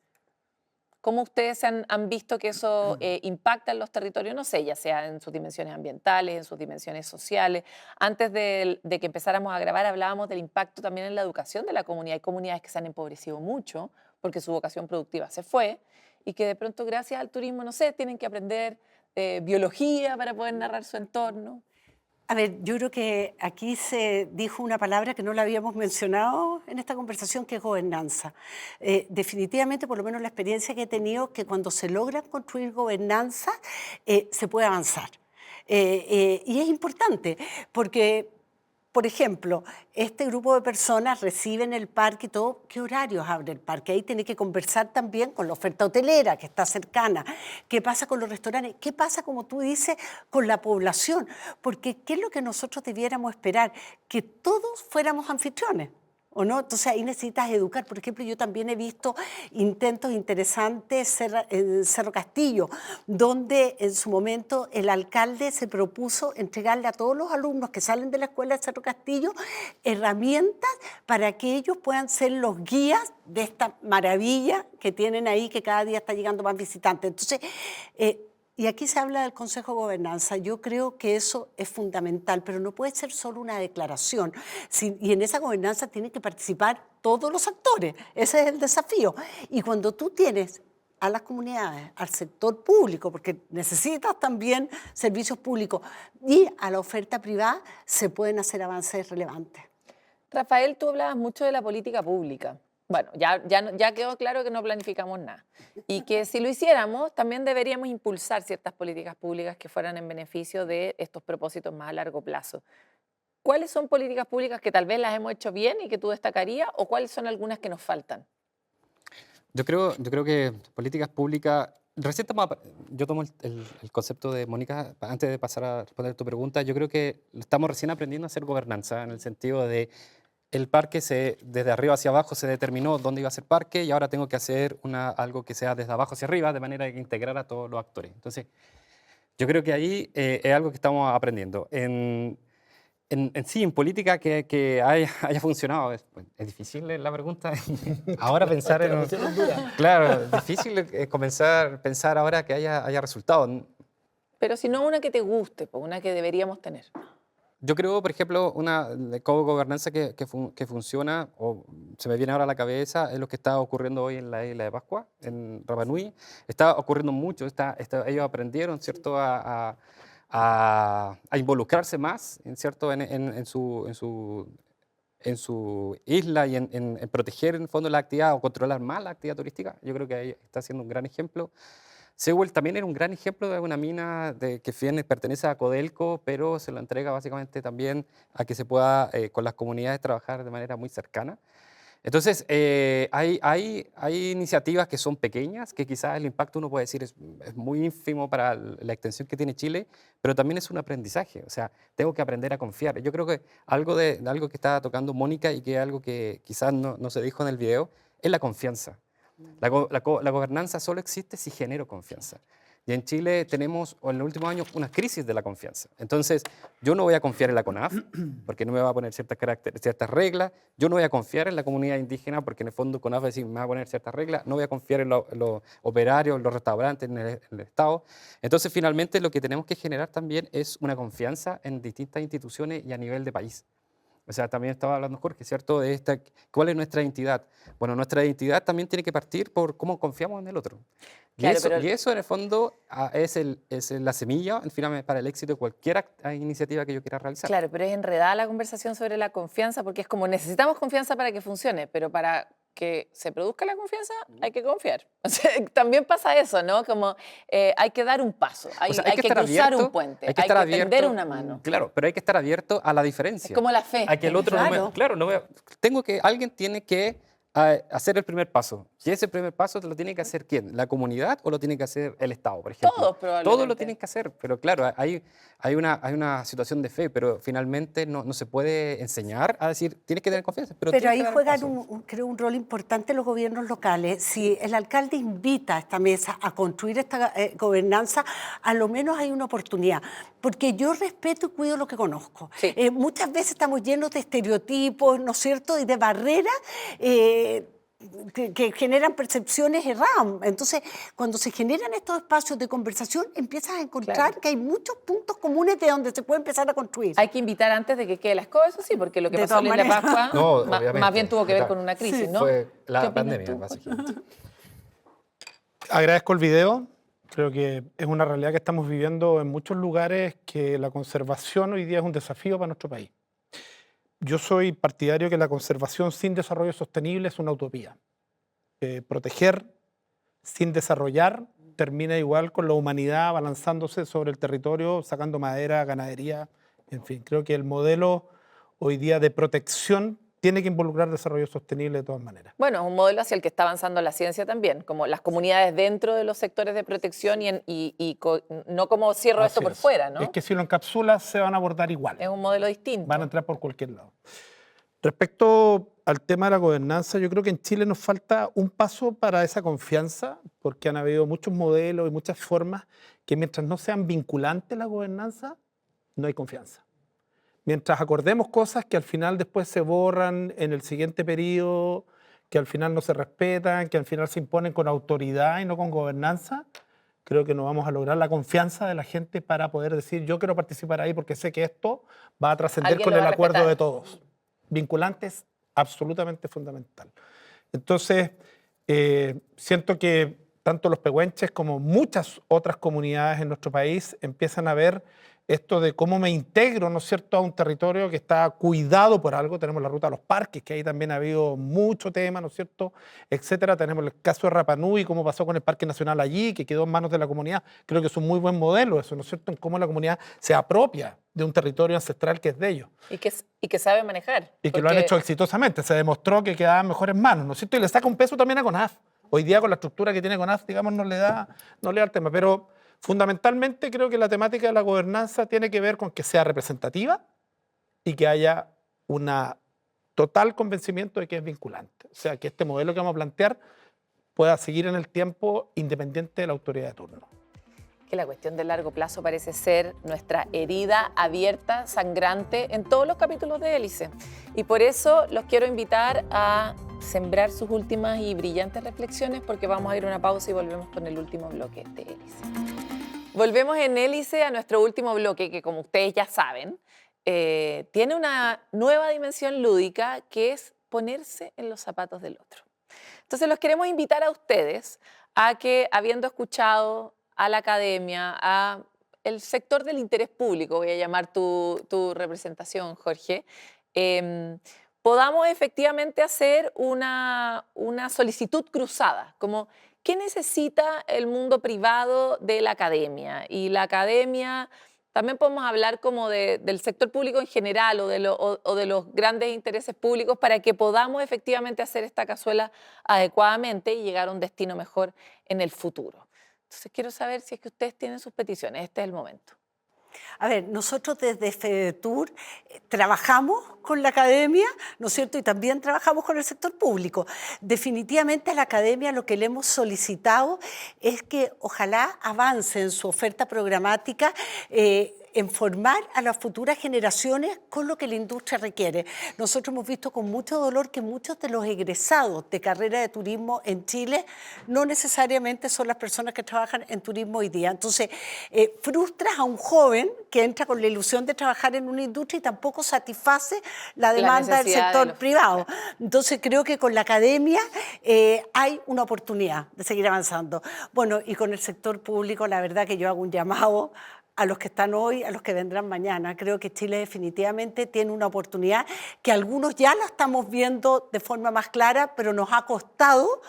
A: ¿Cómo ustedes han visto que eso impacta en los territorios? No sé, ya sea en sus dimensiones ambientales, en sus dimensiones sociales. Antes de que empezáramos a grabar hablábamos del impacto también en la educación de la comunidad. Hay comunidades que se han empobrecido mucho porque su vocación productiva se fue y que de pronto gracias al turismo, no sé, tienen que aprender biología para poder narrar su entorno.
B: A ver, yo creo que aquí se dijo una palabra que no la habíamos mencionado en esta conversación, que es gobernanza. Definitivamente, por lo menos la experiencia que he tenido, que cuando se logra construir gobernanza, se puede avanzar. Y es importante, porque, por ejemplo, este grupo de personas reciben el parque y todo. ¿Qué horarios abre el parque? Ahí tiene que conversar también con la oferta hotelera que está cercana. ¿Qué pasa con los restaurantes? ¿Qué pasa, como tú dices, con la población? Porque ¿qué es lo que nosotros debiéramos esperar? Que todos fuéramos anfitriones, ¿o no? Entonces ahí necesitas educar. Por ejemplo, yo también he visto intentos interesantes en Cerro Castillo, donde en su momento el alcalde se propuso entregarle a todos los alumnos que salen de la escuela de Cerro Castillo herramientas para que ellos puedan ser los guías de esta maravilla que tienen ahí, que cada día está llegando más visitantes. Entonces, y aquí se habla del Consejo de Gobernanza. Yo creo que eso es fundamental, pero no puede ser solo una declaración. Y en esa gobernanza tienen que participar todos los actores. Ese es el desafío. Y cuando tú tienes a las comunidades, al sector público, porque necesitas también servicios públicos, y a la oferta privada, se pueden hacer avances relevantes.
A: Rafael, tú hablabas mucho de la política pública. Bueno, ya quedó claro que no planificamos nada y que si lo hiciéramos también deberíamos impulsar ciertas políticas públicas que fueran en beneficio de estos propósitos más a largo plazo. ¿Cuáles son políticas públicas que tal vez las hemos hecho bien y que tú destacarías o cuáles son algunas que nos faltan?
C: Yo creo que políticas públicas. Recién yo tomo el concepto de Mónica, antes de pasar a responder tu pregunta. Yo creo que estamos recién aprendiendo a hacer gobernanza, en el sentido de el parque desde arriba hacia abajo se determinó dónde iba a ser parque y ahora tengo que hacer algo que sea desde abajo hacia arriba, de manera que integrar a todos los actores. Entonces, yo creo que ahí es algo que estamos aprendiendo. Sí, en política que haya funcionado, es difícil la pregunta. Ahora pensar en... Claro, es difícil comenzar a pensar ahora que haya resultado.
A: Pero si no una que te guste, pues una que deberíamos tener.
C: Yo creo, por ejemplo, una co-gobernanza que funciona, o se me viene ahora a la cabeza, es lo que está ocurriendo hoy en la isla de Pascua, en Rapa Nui. Está ocurriendo mucho, ellos aprendieron, ¿cierto?, a involucrarse más, ¿cierto?, en su isla y en proteger, en el fondo, la actividad o controlar más la actividad turística. Yo creo que ahí está siendo un gran ejemplo. Sewell también era un gran ejemplo de una mina que pertenece a Codelco, pero se lo entrega básicamente también a que se pueda con las comunidades trabajar de manera muy cercana. Entonces, hay iniciativas que son pequeñas, que quizás el impacto uno puede decir es muy ínfimo para la extensión que tiene Chile, pero también es un aprendizaje. O sea, tengo que aprender a confiar. Yo creo que algo que estaba tocando Mónica y que es algo que quizás no se dijo en el video, es la confianza. La gobernanza solo existe si genero confianza. Y en Chile tenemos, en los últimos años, una crisis de la confianza. Entonces, yo no voy a confiar en la CONAF, porque no me va a poner ciertas reglas. Yo no voy a confiar en la comunidad indígena, porque en el fondo CONAF va a decir, me va a poner ciertas reglas. No voy a confiar en los operarios, en los restaurantes, en el Estado. Entonces, finalmente, lo que tenemos que generar también es una confianza en distintas instituciones y a nivel de país. O sea, también estaba hablando Jorge, ¿cierto? De ¿cuál es nuestra identidad? Bueno, nuestra identidad también tiene que partir por cómo confiamos en el otro.
A: Claro,
C: Y eso, en el fondo, es la semilla, al final, para el éxito de cualquier iniciativa que yo quiera realizar.
A: Claro, pero es enredada la conversación sobre la confianza, porque es como necesitamos confianza para que funcione, pero para que se produzca la confianza hay que confiar. O sea, también pasa eso, ¿no? Como hay que dar un paso, hay que cruzar
C: abierto,
A: un puente,
C: hay que
A: tender una mano.
C: Claro, pero hay que estar abierto a la diferencia.
A: Es como la fe.
C: A que el otro alguien tiene que hacer el primer paso. Y ese primer paso lo tiene que hacer ¿quién? ¿La comunidad o lo tiene que hacer el Estado, por ejemplo?
A: Todos probablemente.
C: Todos lo tienen que hacer, pero claro, hay una situación de fe, pero finalmente no se puede enseñar a decir, tienes que tener confianza. Pero
B: ahí juegan creo un rol importante los gobiernos locales. Si el alcalde invita a esta mesa a construir esta gobernanza, a lo menos hay una oportunidad. Porque yo respeto y cuido lo que conozco.
A: Sí.
B: Muchas veces estamos llenos de estereotipos, ¿no es cierto?, y de barreras que generan percepciones erradas. Entonces, cuando se generan estos espacios de conversación, empiezas a encontrar que hay muchos puntos comunes de donde se puede empezar a construir.
A: Hay que invitar antes de que quede la escoba, eso sí, porque lo que
B: De
A: pasó en
B: todas
A: la
B: maneras.
A: Pascua más bien tuvo que ver con una crisis, ¿no?
C: Fue
A: ¿Qué
C: la
A: opinas
C: pandemia,
A: tú?
C: básicamente.
D: Agradezco el video. Creo que es una realidad que estamos viviendo en muchos lugares, que la conservación hoy día es un desafío para nuestro país. Yo soy partidario que la conservación sin desarrollo sostenible es una utopía. Proteger sin desarrollar termina igual con la humanidad abalanzándose sobre el territorio, sacando madera, ganadería, en fin. Creo que el modelo hoy día de protección tiene que involucrar desarrollo sostenible de todas maneras.
A: Bueno, es un modelo hacia el que está avanzando la ciencia también, como las comunidades dentro de los sectores de protección no como cierro esto por fuera, ¿no?
D: Es que si lo encapsulas se van a abordar igual.
A: Es un modelo distinto.
D: Van a entrar por cualquier lado. Respecto al tema de la gobernanza, yo creo que en Chile nos falta un paso para esa confianza, porque han habido muchos modelos y muchas formas que mientras no sean vinculantes la gobernanza, no hay confianza. Mientras acordemos cosas que al final después se borran en el siguiente periodo, que al final no se respetan, que al final se imponen con autoridad y no con gobernanza, creo que no vamos a lograr la confianza de la gente para poder decir yo quiero participar ahí porque sé que esto va a trascender con el acuerdo de todos. Vinculantes, absolutamente fundamental. Entonces, siento que tanto los pehuenches como muchas otras comunidades en nuestro país empiezan a ver esto de cómo me integro, ¿no es cierto?, a un territorio que está cuidado por algo. Tenemos la ruta a los parques, que ahí también ha habido mucho tema, ¿no es cierto?, etcétera. Tenemos el caso de Rapa Nui, cómo pasó con el Parque Nacional allí, que quedó en manos de la comunidad. Creo que es un muy buen modelo eso, ¿no es cierto?, en cómo la comunidad se apropia de un territorio ancestral que es de ellos.
A: Y que sabe manejar.
D: Y que lo han hecho exitosamente. Se demostró que quedaba en mejores manos, ¿no es cierto? Y le saca un peso también a CONAF. Hoy día con la estructura que tiene CONAF, digamos, no le da el tema. Pero fundamentalmente creo que la temática de la gobernanza tiene que ver con que sea representativa y que haya un total convencimiento de que es vinculante. O sea, que este modelo que vamos a plantear pueda seguir en el tiempo independiente de la autoridad de turno.
A: Que la cuestión del largo plazo parece ser nuestra herida abierta, sangrante, en todos los capítulos de Hélice. Y por eso los quiero invitar a sembrar sus últimas y brillantes reflexiones, porque vamos a ir a una pausa y volvemos con el último bloque de Hélice. Volvemos en Hélice a nuestro último bloque, que como ustedes ya saben, tiene una nueva dimensión lúdica, que es ponerse en los zapatos del otro. Entonces los queremos invitar a ustedes a que, habiendo escuchado a la academia, a el sector del interés público, voy a llamar tu representación, Jorge, podamos efectivamente hacer una solicitud cruzada, como ¿Qué necesita el mundo privado de la academia? Y la academia, también podemos hablar como del sector público en general o de los grandes intereses públicos para que podamos efectivamente hacer esta cazuela adecuadamente y llegar a un destino mejor en el futuro. Entonces quiero saber si es que ustedes tienen sus peticiones. Este es el momento.
B: A ver, nosotros desde FEDETUR trabajamos con la academia, ¿no es cierto? Y también trabajamos con el sector público. Definitivamente a la academia lo que le hemos solicitado es que ojalá avance en su oferta programática en formar a las futuras generaciones con lo que la industria requiere. Nosotros hemos visto con mucho dolor que muchos de los egresados de carrera de turismo en Chile no necesariamente son las personas que trabajan en turismo hoy día. Entonces, frustras a un joven que entra con la ilusión de trabajar en una industria y tampoco satisface la demanda del sector privado. Entonces, creo que con la academia hay una oportunidad de seguir avanzando. Bueno, y con el sector público, la verdad que yo hago un llamado a los que están hoy, a los que vendrán mañana. Creo que Chile definitivamente tiene una oportunidad que algunos ya la estamos viendo de forma más clara, pero nos ha costado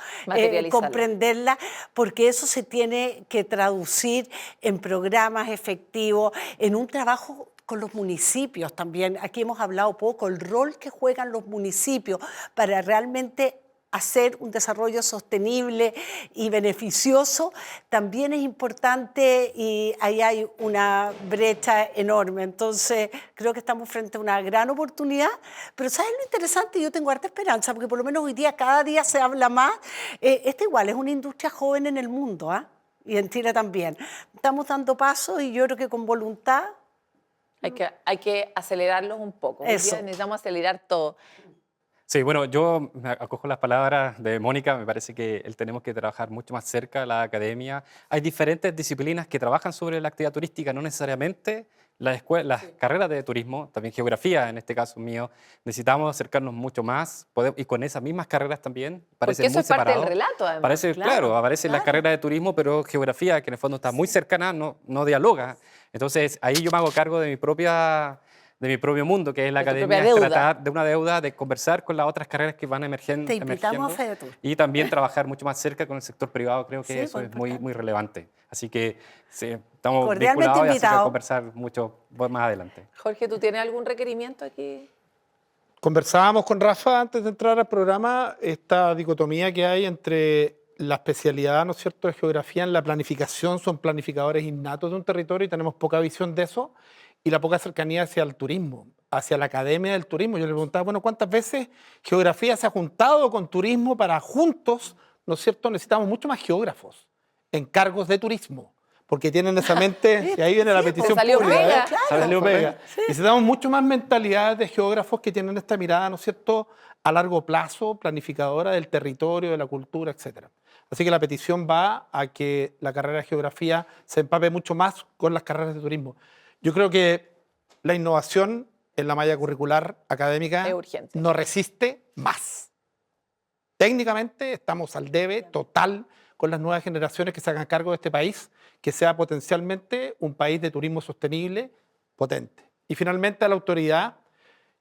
B: comprenderla, porque eso se tiene que traducir en programas efectivos, en un trabajo con los municipios también. Aquí hemos hablado poco, el rol que juegan los municipios para realmente hacer un desarrollo sostenible y beneficioso también es importante y ahí hay una brecha enorme. Entonces, creo que estamos frente a una gran oportunidad, pero ¿sabes lo interesante? Yo tengo harta esperanza, porque por lo menos hoy día, cada día se habla más. Esta igual es una industria joven en el mundo, ¿eh? Y en Chile también. Estamos dando pasos y yo creo que con voluntad...
A: Hay que acelerarlos un poco. Hoy día necesitamos acelerar todo.
C: Sí, bueno, yo me acojo las palabras de Mónica, me parece que tenemos que trabajar mucho más cerca de la academia. Hay diferentes disciplinas que trabajan sobre la actividad turística, no necesariamente las carreras de turismo, también geografía, en este caso mío. Necesitamos acercarnos mucho más y con esas mismas carreras también.
A: Porque eso es parte del relato, además.
C: Parece, claro, aparece la carrera de turismo, pero geografía, que en el fondo está muy cercana, no dialoga. Entonces, ahí yo me hago cargo de mi propio mundo, que es la academia, es tratar de una deuda, de conversar con las otras carreras que van emergiendo.
B: Te invitamos a FEDETUR.
C: Y también trabajar mucho más cerca con el sector privado, creo que eso es muy, muy relevante. Así que sí, estamos vinculados y así que conversar mucho más adelante.
A: Jorge, ¿tú tienes algún requerimiento aquí?
D: Conversábamos con Rafa antes de entrar al programa esta dicotomía que hay entre la especialidad, ¿no es cierto?, de geografía en la planificación, son planificadores innatos de un territorio y tenemos poca visión de eso, y la poca cercanía hacia el turismo, hacia la academia del turismo. Yo le preguntaba, bueno, ¿cuántas veces geografía se ha juntado con turismo para juntos, ¿no es cierto? Necesitamos mucho más geógrafos en cargos de turismo, porque tienen esa mente, y ahí viene la petición
A: salió
D: pública.
A: Pega,
D: Salió Pega. Necesitamos mucho más mentalidad de geógrafos que tienen esta mirada, ¿no es cierto?, a largo plazo, planificadora del territorio, de la cultura, etc. Así que la petición va a que la carrera de geografía se empape mucho más con las carreras de turismo. Yo creo que la innovación en la malla curricular académica no resiste más. Técnicamente estamos al debe total con las nuevas generaciones que se hagan cargo de este país, que sea potencialmente un país de turismo sostenible, potente. Y finalmente a la autoridad,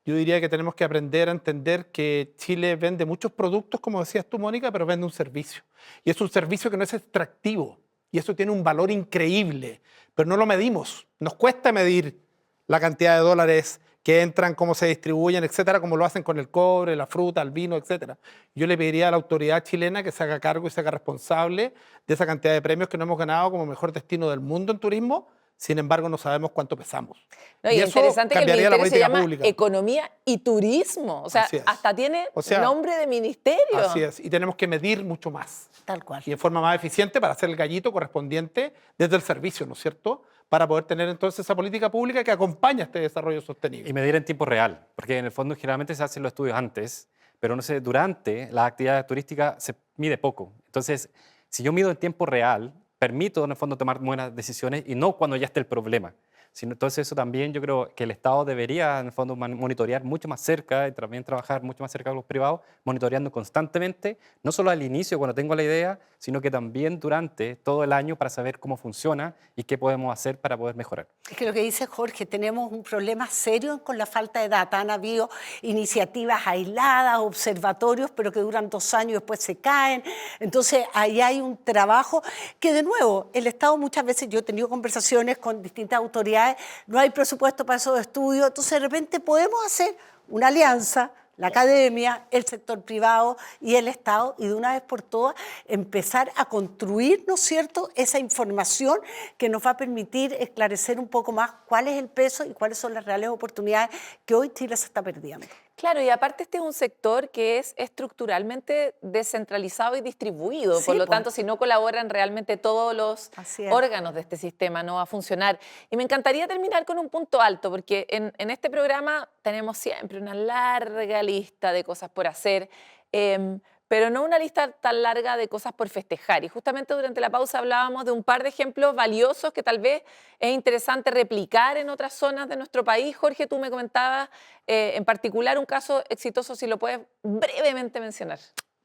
D: yo diría que tenemos que aprender a entender que Chile vende muchos productos, como decías tú, Mónica, pero vende un servicio. Y es un servicio que no es extractivo. Y eso tiene un valor increíble, pero no lo medimos. Nos cuesta medir la cantidad de dólares que entran, cómo se distribuyen, etcétera, como lo hacen con el cobre, la fruta, el vino, etcétera. Yo le pediría a la autoridad chilena que se haga cargo y se haga responsable de esa cantidad de premios que no hemos ganado como mejor destino del mundo en turismo. Sin embargo, no sabemos cuánto pesamos.
A: No, y es interesante que el ministerio se llama Economía y Turismo. O sea, hasta tiene nombre de ministerio.
D: Así es, y tenemos que medir mucho más.
B: Tal cual.
D: Y de forma más eficiente para hacer el gallito correspondiente desde el servicio, ¿no es cierto?, para poder tener entonces esa política pública que acompaña este desarrollo sostenible.
C: Y medir en tiempo real, porque en el fondo generalmente se hacen los estudios antes, pero no sé, durante la actividad turística se mide poco. Entonces, si yo mido en tiempo real, permito en el fondo tomar buenas decisiones y no cuando ya esté el problema. Entonces eso también yo creo que el Estado debería en el fondo monitorear mucho más cerca y también trabajar mucho más cerca con los privados, monitoreando constantemente, no solo al inicio cuando tengo la idea, sino que también durante todo el año para saber cómo funciona y qué podemos hacer para poder mejorar.
B: Es que lo que dice Jorge, tenemos un problema serio con la falta de data. Han habido iniciativas aisladas, observatorios, pero que duran 2 años y después se caen. Entonces, ahí hay un trabajo que, de nuevo, el Estado muchas veces, yo he tenido conversaciones con distintas autoridades, no hay presupuesto para esos estudios, entonces de repente podemos hacer una alianza, la academia, el sector privado y el Estado, y de una vez por todas empezar a construir, ¿no es cierto?, esa información que nos va a permitir esclarecer un poco más cuál es el peso y cuáles son las reales oportunidades que hoy Chile se está perdiendo.
A: Claro, y aparte este es un sector que es estructuralmente descentralizado y distribuido,
B: Sí,
A: por lo
B: pues.
A: tanto, si no colaboran realmente todos los
B: Así es.
A: órganos de este sistema, no va a funcionar. Y me encantaría terminar con un punto alto, porque en este programa tenemos siempre una larga lista de cosas por hacer, pero no una lista tan larga de cosas por festejar. Y justamente durante la pausa hablábamos de un par de ejemplos valiosos que tal vez es interesante replicar en otras zonas de nuestro país. Jorge, tú me comentabas en particular un caso exitoso, si lo puedes brevemente mencionar.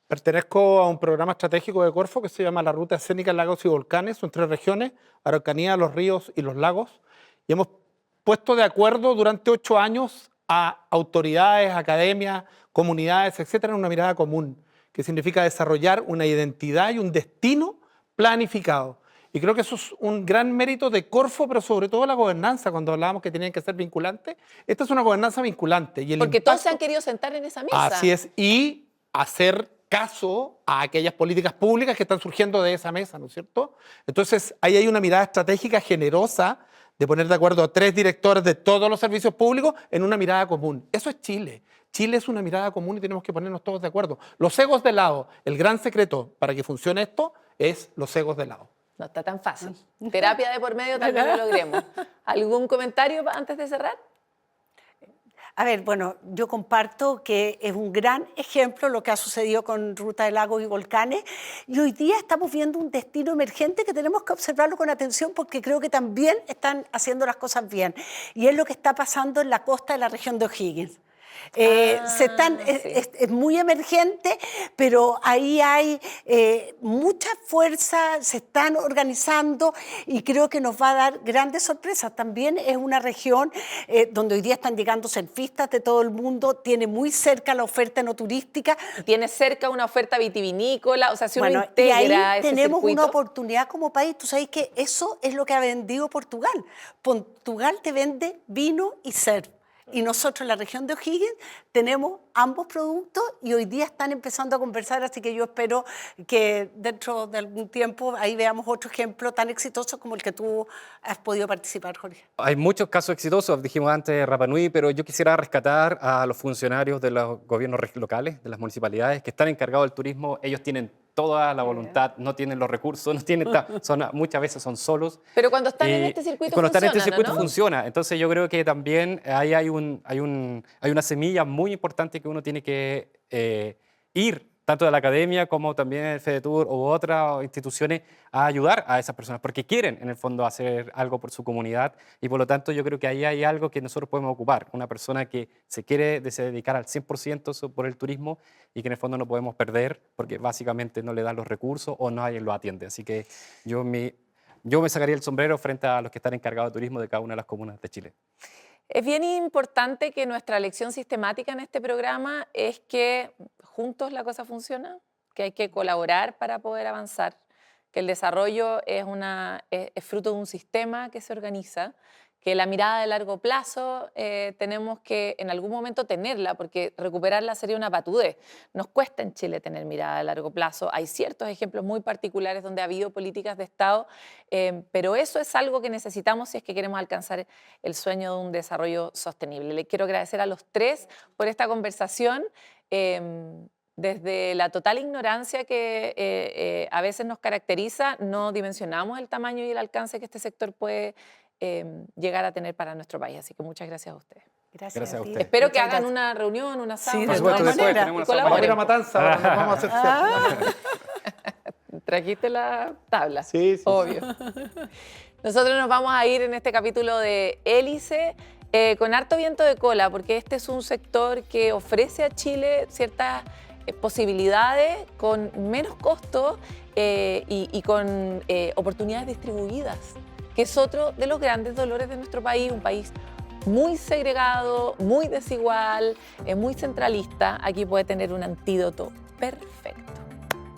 D: Pertenezco a un programa estratégico de Corfo que se llama la Ruta Escénica Lagos y Volcanes. Son 3 regiones, Araucanía, los ríos y los lagos. Y hemos puesto de acuerdo durante 8 años a autoridades, academias, comunidades, etcétera, en una mirada común, que significa desarrollar una identidad y un destino planificado. Y creo que eso es un gran mérito de Corfo, pero sobre todo la gobernanza, cuando hablábamos que tenían que ser vinculantes. Esta es una gobernanza vinculante. Y el
A: Porque todos se
D: impacto-
A: han querido sentar en esa mesa.
D: Así es, y hacer caso a aquellas políticas públicas que están surgiendo de esa mesa, ¿no es cierto? Entonces, ahí hay una mirada estratégica generosa de poner de acuerdo a 3 directores de todos los servicios públicos en una mirada común. Eso es Chile. Chile es una mirada común y tenemos que ponernos todos de acuerdo. Los egos de lado. El gran secreto para que funcione esto es los egos de lado.
A: No está tan fácil. Terapia de por medio tal vez lo logremos. ¿Algún comentario antes de cerrar?
B: A ver, bueno, yo comparto que es un gran ejemplo lo que ha sucedido con Ruta de Lagos y Volcanes, y hoy día estamos viendo un destino emergente que tenemos que observarlo con atención porque creo que también están haciendo las cosas bien, y es lo que está pasando en la costa de la región de O'Higgins. Es muy emergente, pero ahí hay mucha fuerza, se están organizando y creo que nos va a dar grandes sorpresas. También es una región donde hoy día están llegando surfistas de todo el mundo, tiene muy cerca la oferta no turística.
A: Tiene cerca una oferta vitivinícola, o sea, si uno
B: Bueno, y
A: integra
B: ahí
A: ese
B: tenemos
A: circuito,
B: una oportunidad como país. Tú sabes que eso es lo que ha vendido Portugal. Portugal te vende vino y surf. Y nosotros en la región de O'Higgins tenemos ambos productos y hoy día están empezando a conversar, así que yo espero que dentro de algún tiempo ahí veamos otro ejemplo tan exitoso como el que tú has podido participar, Jorge.
C: Hay muchos casos exitosos, dijimos antes de Rapa Nui, pero yo quisiera rescatar a los funcionarios de los gobiernos locales, de las municipalidades, que están encargados del turismo. Ellos tienen toda la voluntad, no tienen los recursos, no tienen muchas veces son solos.
A: pero cuando están en este circuito
C: Cuando están en este
A: funcionan,
C: circuito
A: ¿no?
C: funciona. Entonces yo creo que también ahí hay una semilla muy importante que uno tiene que ir, tanto de la academia como también el FEDETUR u otras instituciones, a ayudar a esas personas, porque quieren en el fondo hacer algo por su comunidad y por lo tanto yo creo que ahí hay algo que nosotros podemos ocupar, una persona que se quiere dedicar al 100% por el turismo y que en el fondo no podemos perder porque básicamente no le dan los recursos o nadie lo atiende. Así que yo me sacaría el sombrero frente a los que están encargados de turismo de cada una de las comunas de Chile.
A: Es bien importante que nuestra lección sistemática en este programa es que juntos la cosa funciona, que hay que colaborar para poder avanzar, que el desarrollo es fruto de un sistema que se organiza, que la mirada de largo plazo tenemos que en algún momento tenerla, porque recuperarla sería una patudez. Nos cuesta en Chile tener mirada de largo plazo. Hay ciertos ejemplos muy particulares donde ha habido políticas de Estado, pero eso es algo que necesitamos si es que queremos alcanzar el sueño de un desarrollo sostenible. Le quiero agradecer a los 3 por esta conversación. Desde la total ignorancia que a veces nos caracteriza, no dimensionamos el tamaño y el alcance que este sector puede llegar a tener para nuestro país. Así que muchas gracias a ustedes.
C: Gracias a
B: ti.
C: usted.
A: Espero que
B: Muchas
A: hagan
B: gracias.
A: una reunión, un asado.
B: Sí,
C: Por
B: de
C: supuesto,
B: todas
C: después
B: maneras.
C: tenemos una
A: Colaboren.
D: Vamos a ir a Matanza, ahora nos vamos a hacer
A: Trajiste la tabla.
D: Sí, sí.
A: Obvio. Nosotros nos vamos a ir en este capítulo de Hélice con harto viento de cola, porque este es un sector que ofrece a Chile ciertas posibilidades con menos costo y con oportunidades distribuidas, que es otro de los grandes dolores de nuestro país, un país muy segregado, muy desigual, muy centralista. Aquí puede tener un antídoto perfecto.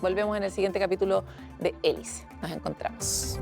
A: Volvemos en el siguiente capítulo de Hélice. Nos encontramos.